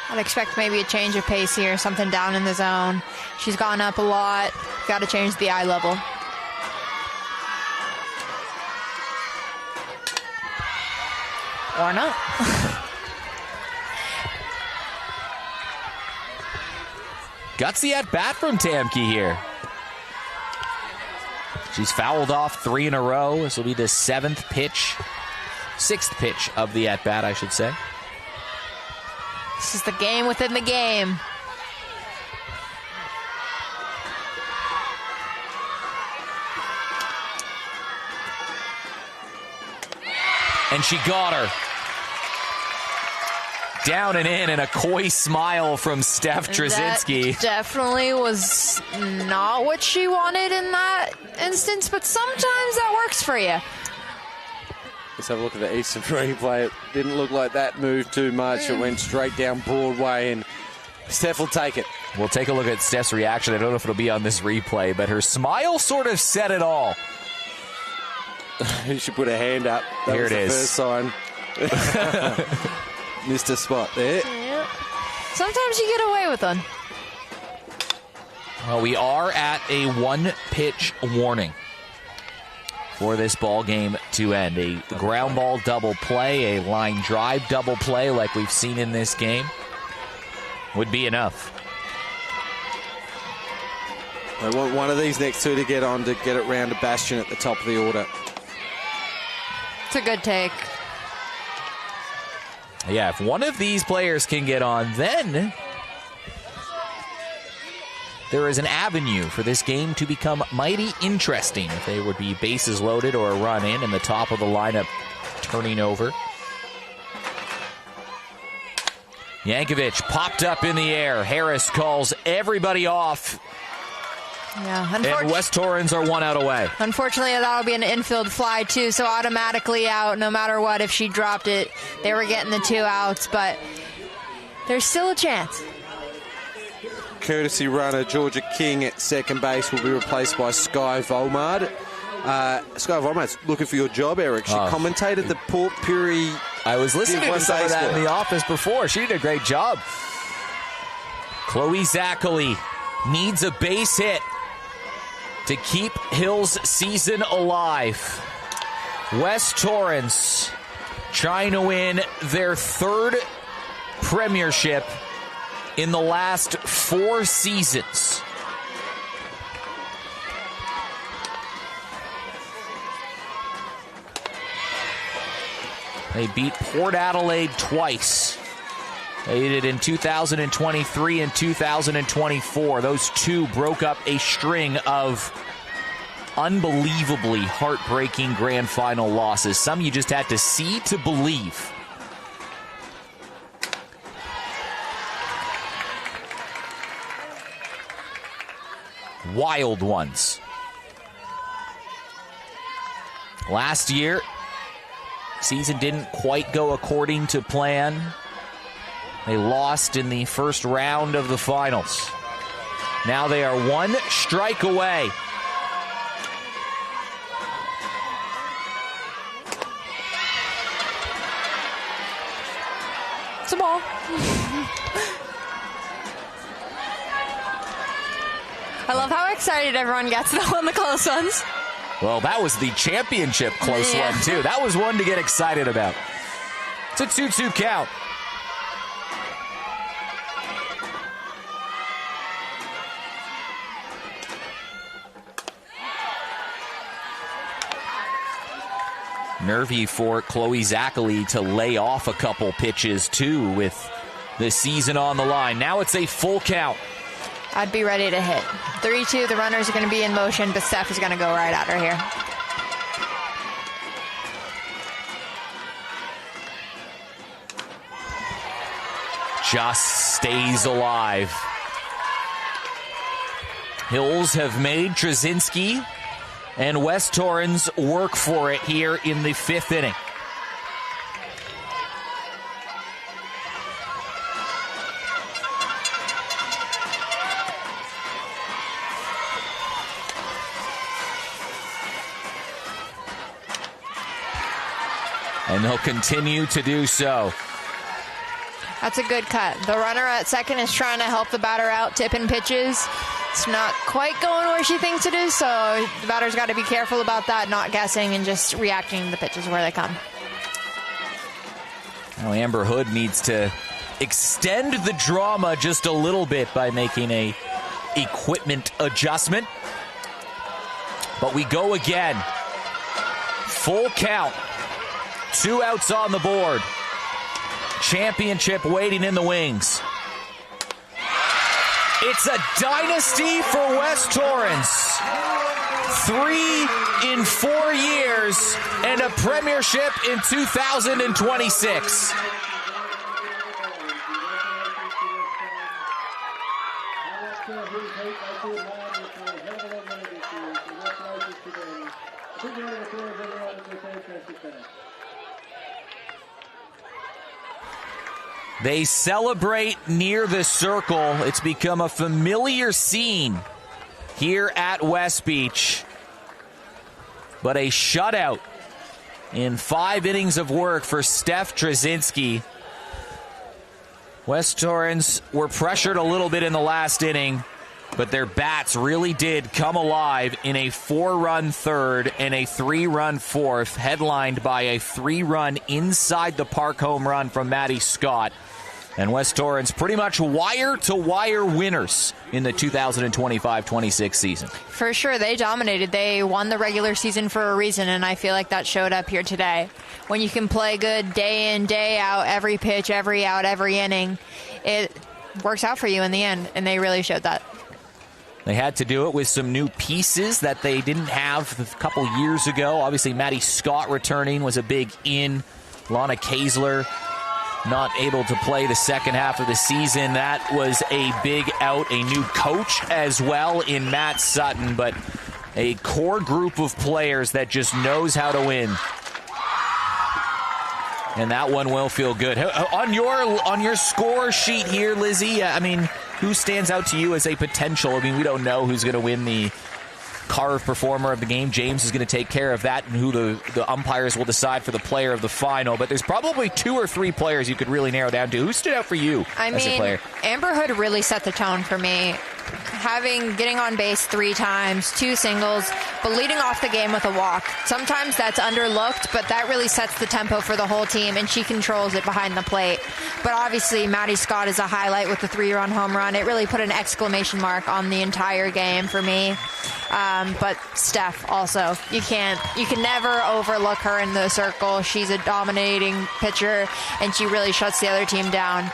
I'd expect maybe a change of pace here, something down in the zone. She's gone up a lot. Got to change the eye level. Or not. Gutsy at-bat from Tamke here. She's fouled off 3 in a row. This will be the 6th pitch of the at-bat, I should say. This is the game within the game. And she got her. Down and in, and a coy smile from Steph Trzynski. That definitely was not what she wanted in that instance, but sometimes that works for you. Let's have a look at the Eastern replay. It didn't look like that moved too much. It went straight down Broadway, and Steph will take it. We'll take a look at Steph's reaction. I don't know if it'll be on this replay, but her smile sort of said it all. She put a hand up. That Here was it the is. First sign. Missed a spot there. Yeah. Sometimes you get away with them. Well, we are at a 1-pitch warning for this ball game to end. A ground ball double play, a line drive double play like we've seen in this game would be enough. They want one of these next two to get on to get it round to Bastion at the top of the order. It's a good take. Yeah, if one of these players can get on, then there is an avenue for this game to become mighty interesting. If they would be bases loaded or a run in and the top of the lineup turning over. Yankovic popped up in the air. Harris calls everybody off. Yeah, And West Torrens are 1 out away. Unfortunately, that'll be an infield fly, too, so automatically out no matter what. If she dropped it, they were getting the 2 outs, but there's still a chance. Courtesy runner Georgia King at second base will be replaced by Sky Volmard. Sky Volmard's looking for your job, Eric. She commentated the Port Pirie. I was listening to some of that in the office before. She did a great job. Chloe Zackley needs a base hit to keep Hill's season alive. West Torrens trying to win their 3rd premiership in the last 4 seasons. They beat Port Adelaide twice. They did it in 2023 and 2024. Those two broke up a string of unbelievably heartbreaking grand final losses. Some you just had to see to believe. Wild ones. Last year, Season didn't quite go according to plan. They lost in the first round of the finals. Now they are one strike away. It's a ball. I love how excited everyone gets though on the close ones. Well, that was the championship close one, too. That was one to get excited about. It's a 2-2 count. Nervy for Chloe Zachary to lay off a couple pitches, too, with the season on the line. Now it's a full count. I'd be ready to hit. 3-2, the runners are going to be in motion, but Steph is going to go right at her here. Just stays alive. Hills have made Trzynski and West Torrens work for it here in the 5th inning. And they'll continue to do so. That's a good cut. The runner at second is trying to help the batter out, tipping pitches. It's not quite going where she thinks it is, so the batter's got to be careful about that, not guessing and just reacting to the pitches where they come. Now Amber Hood needs to extend the drama just a little bit by making a equipment adjustment. But we go again. Full count. 2 outs on the board. Championship waiting in the wings. It's a dynasty for West Torrens. 3 in 4 years and a premiership in 2026. They celebrate near the circle. It's become a familiar scene here at West Beach. But a shutout in 5 innings of work for Steph Trzynski. West Torrens were pressured a little bit in the last inning, but their bats really did come alive in a 4-run third and a 3-run fourth, headlined by a 3-run inside the park home run from Maddie Scott. And West Torrens pretty much wire-to-wire winners in the 2025-26 season. For sure, they dominated. They won the regular season for a reason, and I feel like that showed up here today. When you can play good day in, day out, every pitch, every out, every inning, it works out for you in the end, and they really showed that. They had to do it with some new pieces that they didn't have a couple years ago. Obviously, Maddie Scott returning was a big in. Lana Kaesler not able to play the second half of the season. That was a big out. A new coach as well in Matt Sutton, but a core group of players that just knows how to win. And that one will feel good. On your score sheet here, Lizzie, I mean, who stands out to you as a potential? I mean, we don't know who's going to win the carve performer of the game. James is going to take care of that, and who the umpires will decide for the player of the final. But there's probably 2 or 3 players you could really narrow down to. Who stood out for you as a player? Amber Hood really set the tone for me. Getting on base 3 times, 2 singles, but leading off the game with a walk. Sometimes that's underlooked, but that really sets the tempo for the whole team, and she controls it behind the plate. But obviously, Maddie Scott is a highlight with the 3-run home run. It really put an exclamation mark on the entire game for me. But Steph also, you can never overlook her in the circle. She's a dominating pitcher, and she really shuts the other team down.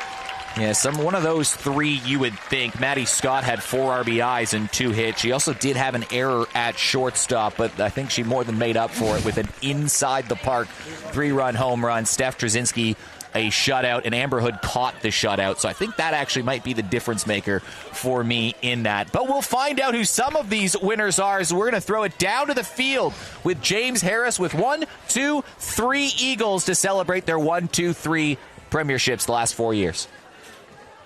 Yeah, one of those 3 you would think. Maddie Scott had 4 RBIs and 2 hits. She also did have an error at shortstop, but I think she more than made up for it with an inside the park 3-run home run. Steph Trzynski a shutout, and Amber Hood caught the shutout. So I think that actually might be the difference maker for me in that. But we'll find out who some of these winners are. So we're going to throw it down to the field with James Harris with 1, 2, 3 Eagles to celebrate their 1, 2, 3 premierships the last 4 years.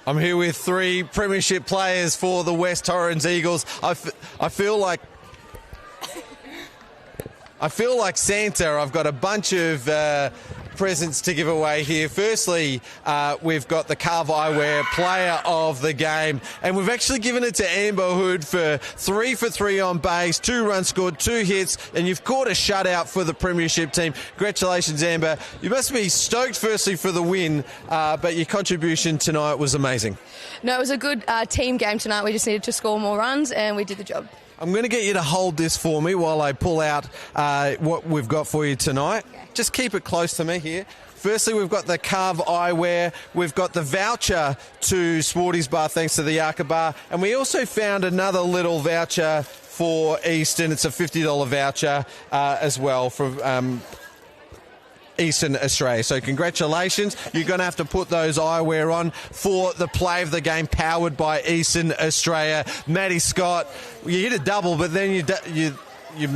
I'm here with 3 premiership players for the West Torrens Eagles. I feel like Santa. I've got a bunch of presents to give away here. Firstly, we've got the Carve Eyewear Player of the Game, and we've actually given it to Amber Hood for 3 for 3 on base, 2 runs scored, 2 hits, and you've caught a shutout for the premiership team. Congratulations, Amber. You must be stoked firstly for the win, but your contribution tonight was amazing. No, it was a good team game tonight. We just needed to score more runs, and we did the job. I'm going to get you to hold this for me while I pull out what we've got for you tonight. Okay. Just keep it close to me here. Firstly, we've got the Carve Eyewear. We've got the voucher to Sporty's Bar, thanks to the Yarka Bar. And we also found another little voucher for Eastern. It's a $50 voucher as well from Eastern Australia. So congratulations. You're going to have to put those eyewear on for the play of the game powered by Eastern Australia. Maddie Scott, you hit a double, but then you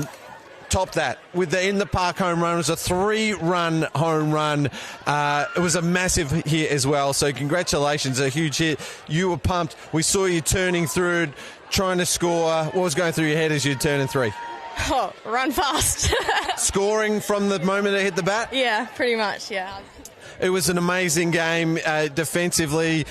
topped that with the in the park home run. It was a 3-run home run. It was a massive hit as well. So congratulations, a huge hit. You were pumped. We saw you turning through, trying to score. What was going through your head as you were turning 3? Oh, run fast. Scoring from the moment it hit the bat? Yeah, pretty much, yeah. It was an amazing game. Defensively,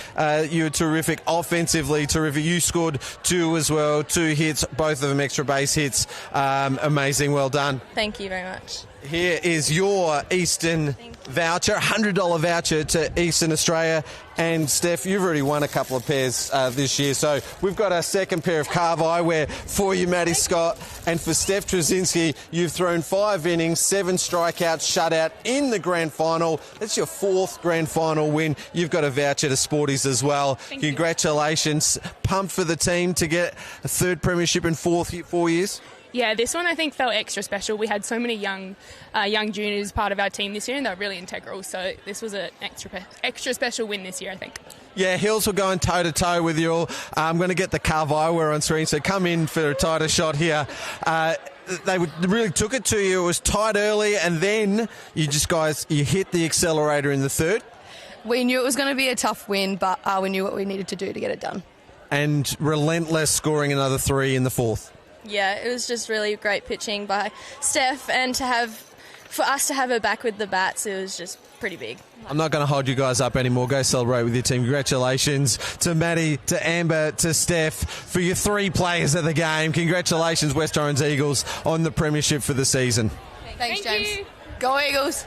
you were terrific. Offensively, terrific. You scored 2 as well, 2 hits, both of them extra base hits. Amazing, well done. Thank you very much. Here is your Eastern voucher, $100 voucher to Eastern Australia. And Steph, you've already won a couple of pairs this year, so we've got a second pair of Carve Eyewear for you, Maddie Scott. And for Steph Trzynski, you've thrown 5 innings, 7 strikeouts, shutout in the grand final. That's your 4th grand final win. You've got a voucher to Sporties as well. Congratulations. Pumped for the team to get a 3rd premiership in 4 years. Yeah, this one I think felt extra special. We had so many young juniors part of our team this year, and they're really integral. So this was an extra special win this year, I think. Yeah, Hills were going toe-to-toe with you all. I'm going to get the Carve Eyewear on screen, so come in for a tighter shot here. They really took it to you. It was tight early, and then you hit the accelerator in the 3rd. We knew it was going to be a tough win, but we knew what we needed to do to get it done. And relentless, scoring another 3 in the 4th. Yeah, it was just really great pitching by Steph, and for us to have her back with the bats, it was just pretty big. I'm not going to hold you guys up anymore. Go celebrate with your team. Congratulations to Maddie, to Amber, to Steph for your 3 players of the game. Congratulations, West Torrens Eagles, on the premiership for the season. Thanks, James. You. Go Eagles!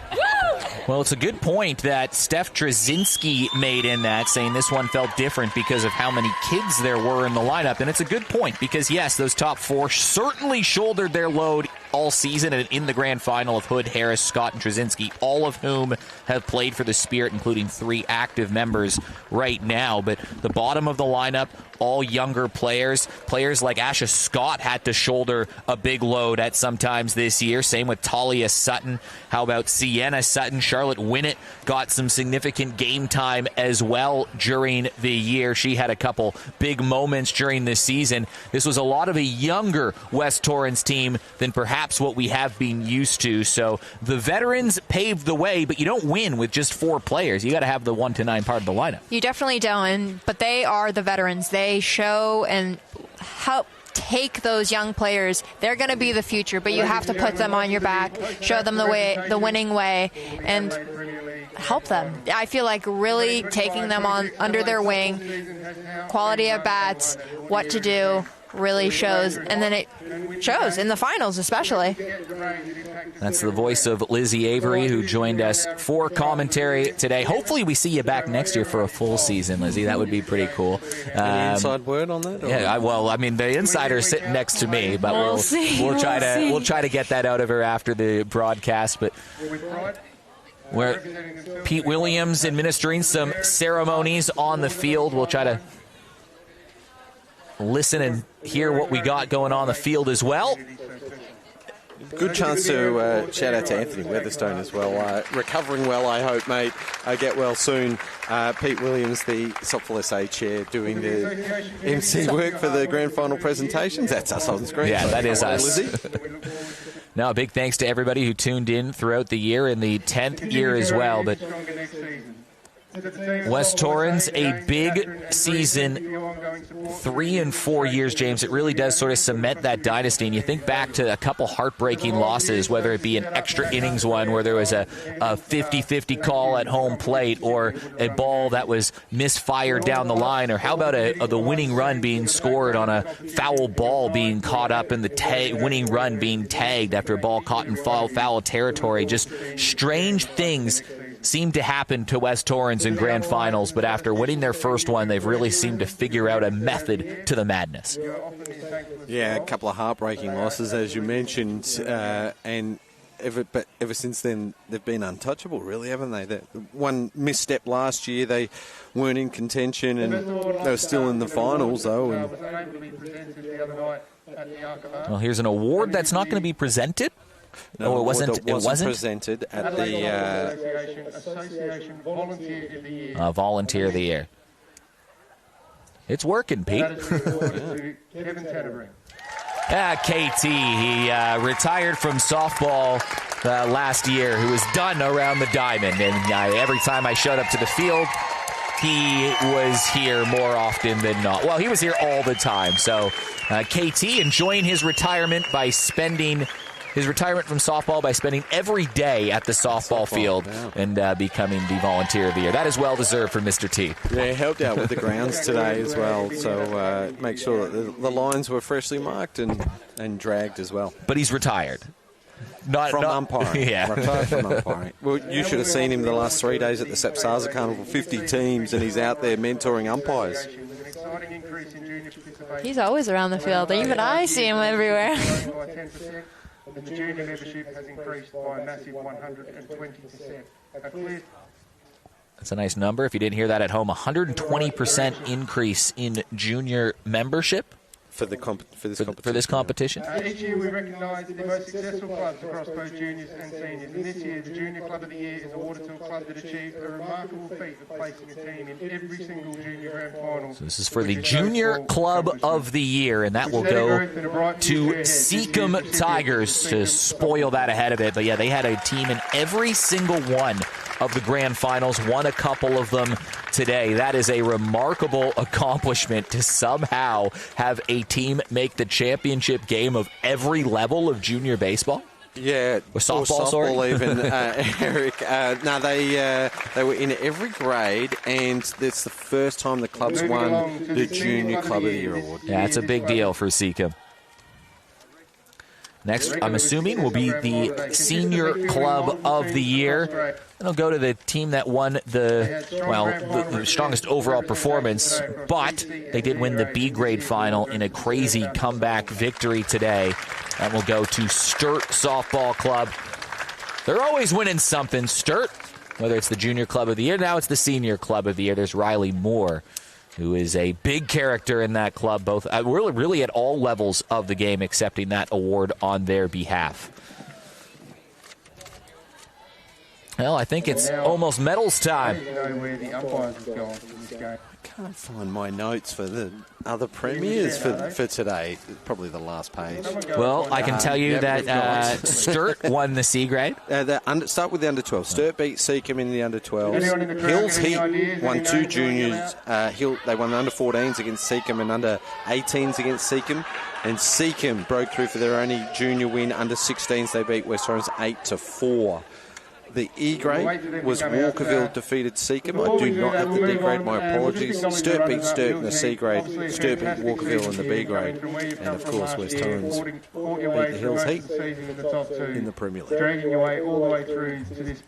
Well, it's a good point that Steph Trzynski made in that, saying this one felt different because of how many kids there were in the lineup. And it's a good point because, yes, those top 4 certainly shouldered their load all season and in the grand final of Hood, Harris, Scott, and Trzynski, all of whom have played for the Spirit, including 3 active members right now. But the bottom of the lineup, all younger players. Players like Asha Scott had to shoulder a big load at some times this year. Same with Talia Sutton. How about Sienna Sutton? Charlotte Winnett got some significant game time as well during the year. She had a couple big moments during this season. This was a lot of a younger West Torrens team than perhaps what we have been used to. So the veterans paved the way, but you don't win with just 4 players. You got to have the 1 to 9 part of the lineup. You definitely don't, but they are the veterans. They show and help take those young players. They're going to be the future, but you have to put them on your back, show them the winning way, and help them. I feel like really taking them on under their wing, quality at bats, what to do, really shows, and then it shows in the finals especially. That's the voice of Lizzie Avery, who joined us for commentary today. Hopefully we see you back next year for a full season, Lizzie. That would be pretty cool. Any inside word on that? Or? Yeah, the insider's sitting next to me, but we'll try to get that out of her after the broadcast. But where Pete Williams administering some ceremonies on the field, we'll try to listen and hear what we got going on the field as well. Good chance to shout out to Anthony Weatherstone as well. Recovering well, I hope, mate. Get well soon. Pete Williams, the Softball SA chair, doing the MC work for the grand final presentations. That's us on screen. Yeah, that is us. Now, a big thanks to everybody who tuned in throughout the year, in the 10th year as well. But West Torrens, a big season, 3 and 4 years, James. It really does sort of cement that dynasty. And you think back to a couple heartbreaking losses, whether it be an extra innings one where there was a 50-50 call at home plate, or a ball that was misfired down the line, or how about the winning run being scored on a foul ball being caught up in the winning run being tagged after a ball caught in foul territory. Just strange things seem to happen to West Torrens in grand finals, but after winning their first one, they've really seemed to figure out a method to the madness. Yeah, a couple of heartbreaking losses, as you mentioned, and ever since then, they've been untouchable, really, haven't they? The one misstep last year, they weren't in contention, and they were still in the finals, though. And well, here's an award that's not going to be presented. No, it wasn't. It wasn't presented at the Association Volunteer of the Year. Volunteer of the Year. It's working, Pete. Kevin Tenebring. KT, he retired from softball last year, who was done around the diamond. And every time I showed up to the field, he was here more often than not. Well, he was here all the time. So KT enjoying his retirement from softball by spending every day at the softball field, and becoming the Volunteer of the Year. That is well-deserved for Mr. T. Yeah, he helped out with the grounds today as well, so make sure that the lines were freshly marked and dragged as well. But he's retired. Not umpiring. Yeah. Retired from umpiring. Well, you should have seen him the last 3 days at the Sapsaza Carnival, 50 teams, and he's out there mentoring umpires. He's always around the field. Even I see him everywhere. The junior membership has increased by a massive 120%. That's a nice number. If you didn't hear that at home, 120% increase in junior membership for this competition. Each year we recognise the most successful clubs across both juniors and seniors. And this year, the Junior Club of the Year is awarded to a club that achieved a remarkable feat of placing a team in every single junior grand final. So this is for the Junior Club of the Year, and that will go to Seacombe Tigers to spoil that ahead of it. But yeah, they had a team in every single one of the grand finals, won a couple of them today. That is a remarkable accomplishment to somehow have a team make the championship game of every level of junior baseball. Yeah, or softball even, Eric. No, they were in every grade, and it's the first time the club's won the Junior Club of the Year award. Yeah, it's a big deal for Seacombe. Next, I'm assuming, will be the Senior Club of the Year. And they'll go to the team that won the strongest overall performance, but they did win the B grade final in a crazy comeback victory today. That will go to Sturt Softball Club. They're always winning something, Sturt. Whether it's the Junior Club of the Year, now it's the Senior Club of the Year. There's Riley Moore, who is a big character in that club, both really at all levels of the game, accepting that award on their behalf. Well, I think it's almost medals time. I can't find my notes for the other premiers for today. Probably the last page. Well, I can tell you that Sturt won the C grade. Start with the under 12. Sturt beat Seacombe in the under 12s. Hills Heat won 2 juniors. They won the under 14s against Seacombe and under 18s against Seacombe. And Seacombe broke through for their only junior win. Under 16s, they beat West Torrens 8-4. The E grade was Walkerville defeated Seacombe. I do not have the D grade, my apologies. Sturt beat Sturt in the C grade. Sturt beat Walkerville in the B grade. And of course, West Torrens beat the Hills Heat in the Premier League.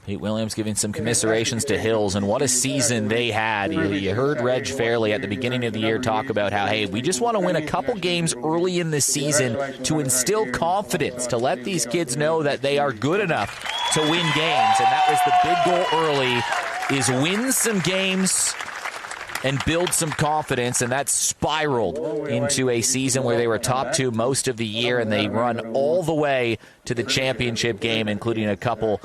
Pete Williams giving some commiserations to Hills, and what a season they had. You heard Reg Fairley at the beginning of the year talk about how, hey, we just want to win a couple games early in the season to instill confidence, to let these kids know that they are good enough to win games. And that was the big goal early, is win some games and build some confidence, and that spiraled into a season where they were top 2 most of the year, and they run all the way to the championship game, including a couple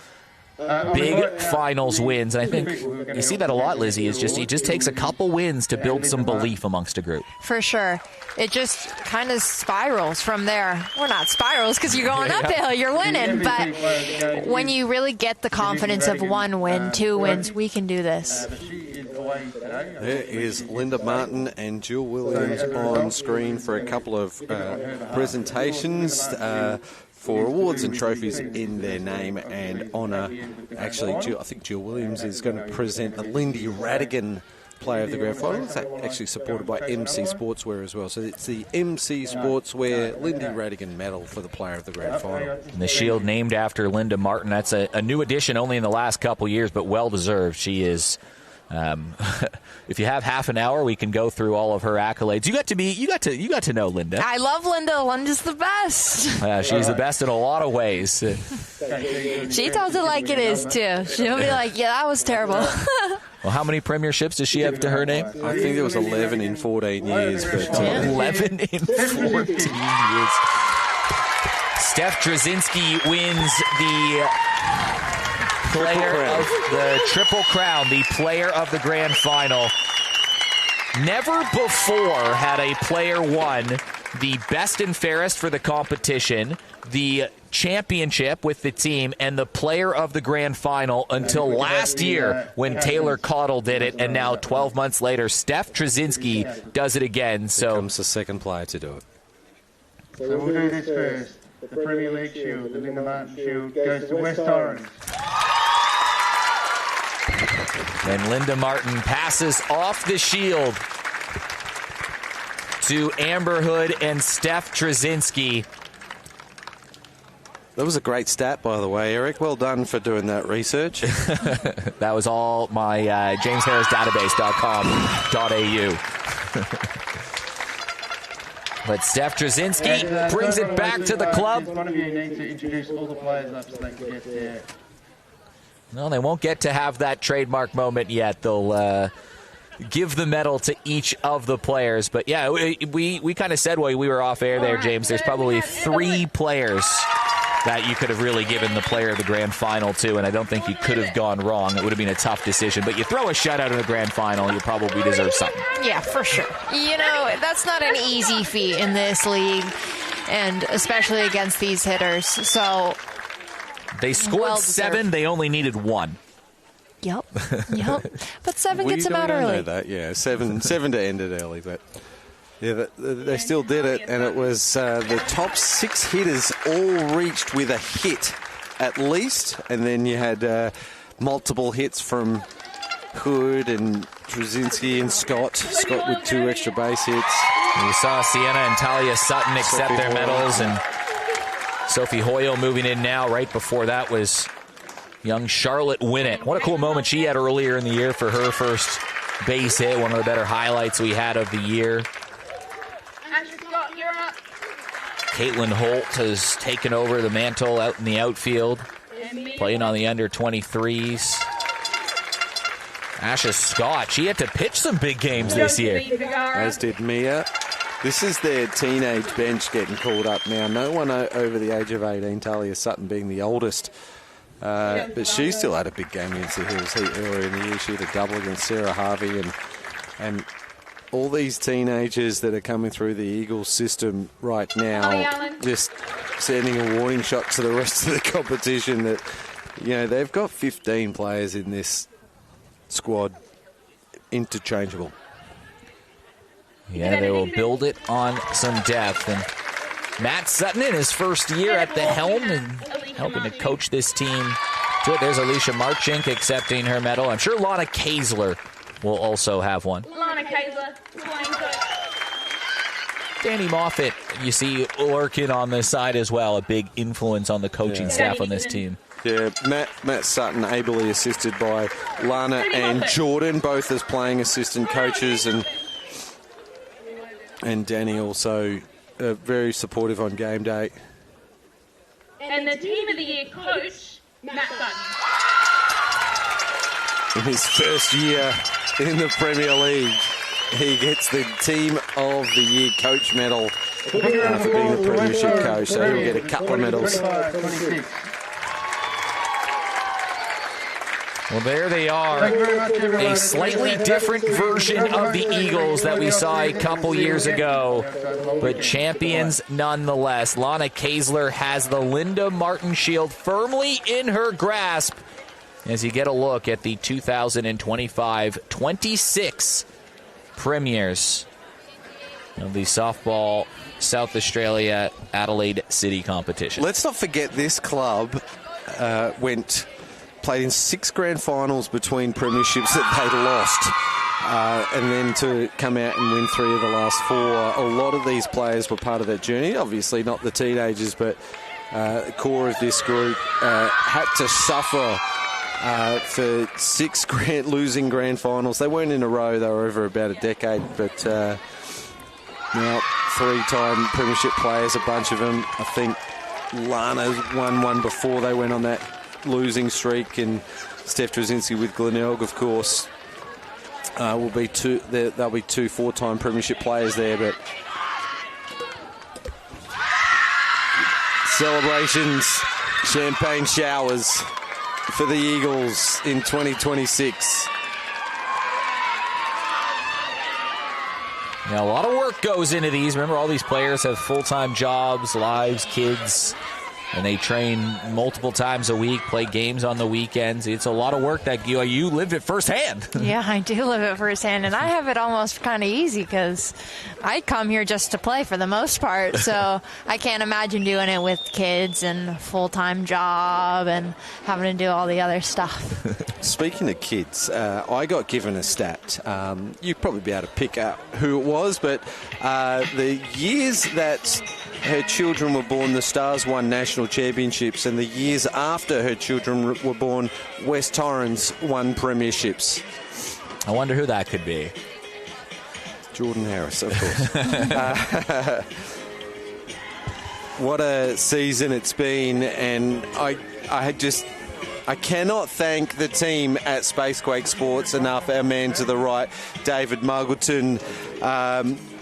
big finals wins. And I think you see that a lot, Lizzie, it just takes a couple wins to build some belief amongst a group. For sure. It just kind of spirals from there. Well, not spirals because you're going uphill, you're winning. But when you really get the confidence of 1 win, 2 wins, we can do this. There is Linda Martin and Jill Williams on screen for a couple of presentations for awards and trophies in their name and honour. Actually, I think Jill Williams is going to present the Lindy Radigan Player of the Grand Final. It's actually supported by MC Sportswear as well. So it's the MC Sportswear Lindy Radigan medal for the Player of the Grand Final. And the shield named after Linda Martin. That's a new addition only in the last couple years, but well-deserved. She is... if you have half an hour, we can go through all of her accolades. You got to know Linda. I love Linda. Linda's the best. She's the best in a lot of ways. She tells it like it is too. She'll be like, "Yeah, that was terrible." Well, how many premierships does she have to her name? I think there was 11 in 14 years. But 11 in 14 years. Steph Trzynski wins the player of the Triple Crown, the player of the Grand Final. Never before had a player won the best and fairest for the competition, the championship with the team, and the player of the Grand Final until last year when Taylor Caudill did it, and now 12 months later, Steph Trzynski does it again. So becomes the second player to do it. So we'll do this first. The Premier League Shield, the Linda Martin Shield, goes to West Torrens. And Linda Martin passes off the shield to Amber Hood and Steph Trzynski. That was a great stat, by the way, Eric. Well done for doing that research. That was all my jamesharrisdatabase.com.au. But Steph Trzynski brings it back to the club. One of you needs to introduce all the players up so they can get there. No, they won't get to have that trademark moment yet. They'll give the medal to each of the players. But, yeah, we kind of said while we were off air there, James, there's probably 3 players that you could have really given the player of the Grand Final to, and I don't think you could have gone wrong. It would have been a tough decision. But you throw a shutout in the Grand Final, you probably deserve something. Yeah, for sure. You know, that's not an easy feat in this league, and especially against these hitters. So they scored 7. They only needed 1. Yep. But 7 gets them out early. Know that, yeah. 7 to end it early, but yeah, they still did it, and it was the top 6 hitters all reached with a hit at least, and then you had multiple hits from Hood and Trzynski and Scott with 2 extra base hits. You saw Sienna and Talia Sutton accept their medals, and Sophie Hoyle moving in now. Right before that was young Charlotte Winnett. What a cool moment she had earlier in the year for her first base hit. One of the better highlights we had of the year. Caitlin Holt has taken over the mantle out in the outfield, playing on the under-23s. Asha Scott, she had to pitch some big games this year. As did Mia. This is their teenage bench getting called up now. No one over the age of 18, Talia Sutton being the oldest. But she still had a big game against the Hills Heat earlier in the year. She had a double against Sarah Harvey, and all these teenagers that are coming through the Eagles system right now, just sending a warning shot to the rest of the competition that, you know, they've got 15 players in this squad, interchangeable. Yeah, they will build it on some depth. And Matt Sutton in his first year at the helm and helping to coach this team to it. There's Alicia Marchink accepting her medal. I'm sure Lana Kaesler will also have one. Lana Kaesler, playing coach. Danny Moffat, you see, lurking on this side as well. A big influence on the coaching staff on this team. Yeah, Matt Sutton ably assisted by Lana and Jordan, both as playing assistant coaches, and Danny also very supportive on game day. And the Team of the Year coach, Matt Sutton. In his first year in the Premier League. He gets the Team of the Year coach medal for being the premiership coach, so he'll get a couple of medals. Well, there they are, a slightly different version of the Eagles that we saw a couple years ago, but champions nonetheless. Lana Kaesler has the Linda Martin Shield firmly in her grasp as you get a look at the 2025-26 premiers of the softball South Australia Adelaide City competition. Let's not forget this club played in 6 grand finals between premierships that they'd lost, and then to come out and win 3 of the last 4. A lot of these players were part of that journey, obviously not the teenagers, but the core of this group had to suffer for 6 losing grand finals. They weren't in a row, they were over about a decade, but now 3-time premiership players, a bunch of them. I think Lana's won one before they went on that losing streak, and Steph Trzynski with Glenelg, of course, will be two. There'll be 2 4-time premiership players there, but celebrations, champagne showers for the Eagles in 2026. Now, a lot of work goes into these. Remember, all these players have full-time jobs, lives, kids, and they train multiple times a week, play games on the weekends. It's a lot of work that you lived it firsthand. Yeah, I do live it firsthand, and I have it almost kind of easy because I come here just to play for the most part, so I can't imagine doing it with kids and a full-time job and having to do all the other stuff. Speaking of kids, I got given a stat. You'd probably be able to pick out who it was, but the years that her children were born, the Stars won national championships, and the years after her children were born, West Torrens won premierships. I wonder who that could be. Jordan Harris, of course. What a season it's been, and I cannot thank the team at Spacequake Sports enough. Our man to the right, David Muggleton,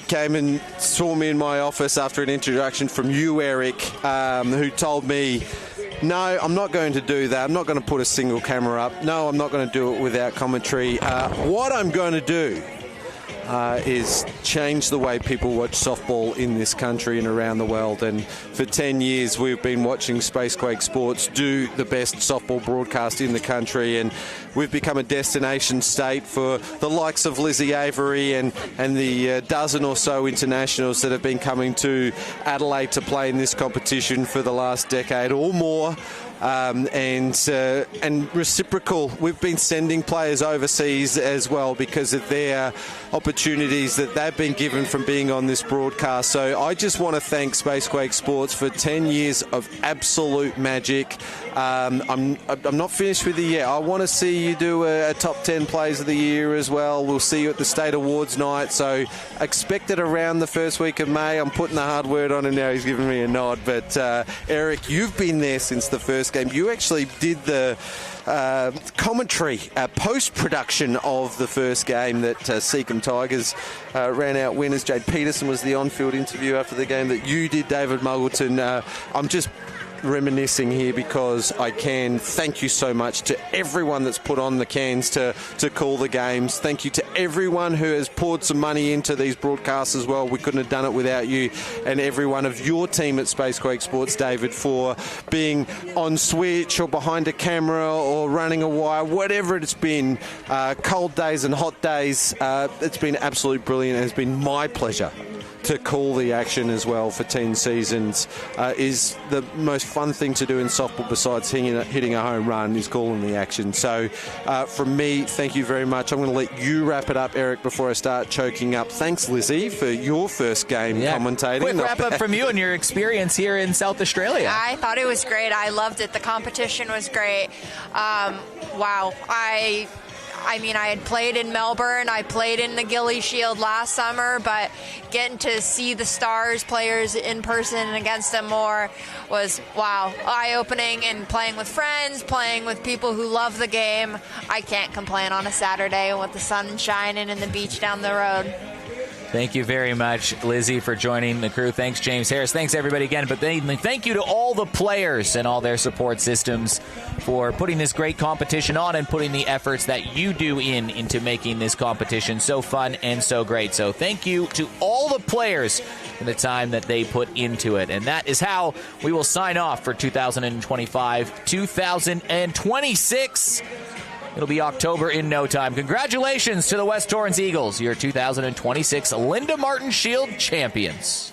came and saw me in my office after an introduction from you, Eric, who told me, no, I'm not going to do that. I'm not going to put a single camera up. No, I'm not going to do it without commentary. What I'm going to do is change the way people watch softball in this country and around the world. And for 10 years, we've been watching Spacequake Sports do the best softball broadcast in the country. And we've become a destination state for the likes of Lizzie Avery and the dozen or so internationals that have been coming to Adelaide to play in this competition for the last decade or more. And reciprocal. We've been sending players overseas as well because of their opportunities that they've been given from being on this broadcast. So I just want to thank Spacequake Sports for 10 years of absolute magic. I'm not finished with you yet. I want to see you do a top 10 plays of the year as well. We'll see you at the State Awards night. So expect it around the first week of May. I'm putting the hard word on him now. He's giving me a nod. But Eric, you've been there since the first game. You actually did the commentary, post-production of the first game that Seacombe Tigers ran out winners. Jade Peterson was the on-field interview after the game that you did, David Muggleton. I'm just reminiscing here because I can thank you so much to everyone that's put on the cans to call the games. Thank you to everyone who has poured some money into these broadcasts as well. We couldn't have done it without you, and everyone of your team at Spacequake Sports, David, for being on switch or behind a camera or running a wire, whatever it's been, cold days and hot days. It's been absolutely brilliant. It's been my pleasure to call the action as well for 10 seasons. Is the most fun thing to do in softball besides hitting a home run is calling the action. So from me, thank you very much. I'm going to let you wrap it up, Eric, before I start choking up. Thanks, Lizzie, for your first game commentating. Quick wrap up from you and your experience here in South Australia. I thought it was great. I loved it. The competition was great. Wow. I mean, I had played in Melbourne, I played in the Gilly Shield last summer, but getting to see the Stars players in person and against them more was, wow, eye-opening. And playing with friends, playing with people who love the game, I can't complain on a Saturday with the sun shining and the beach down the road. Thank you very much, Lizzie, for joining the crew. Thanks, James Harris. Thanks, everybody, again. But thank you to all the players and all their support systems for putting this great competition on and putting the efforts that you do into making this competition so fun and so great. So thank you to all the players for the time that they put into it. And that is how we will sign off for 2025-2026. It'll be October in no time. Congratulations to the West Torrens Eagles, your 2026 Linda Martin Shield champions.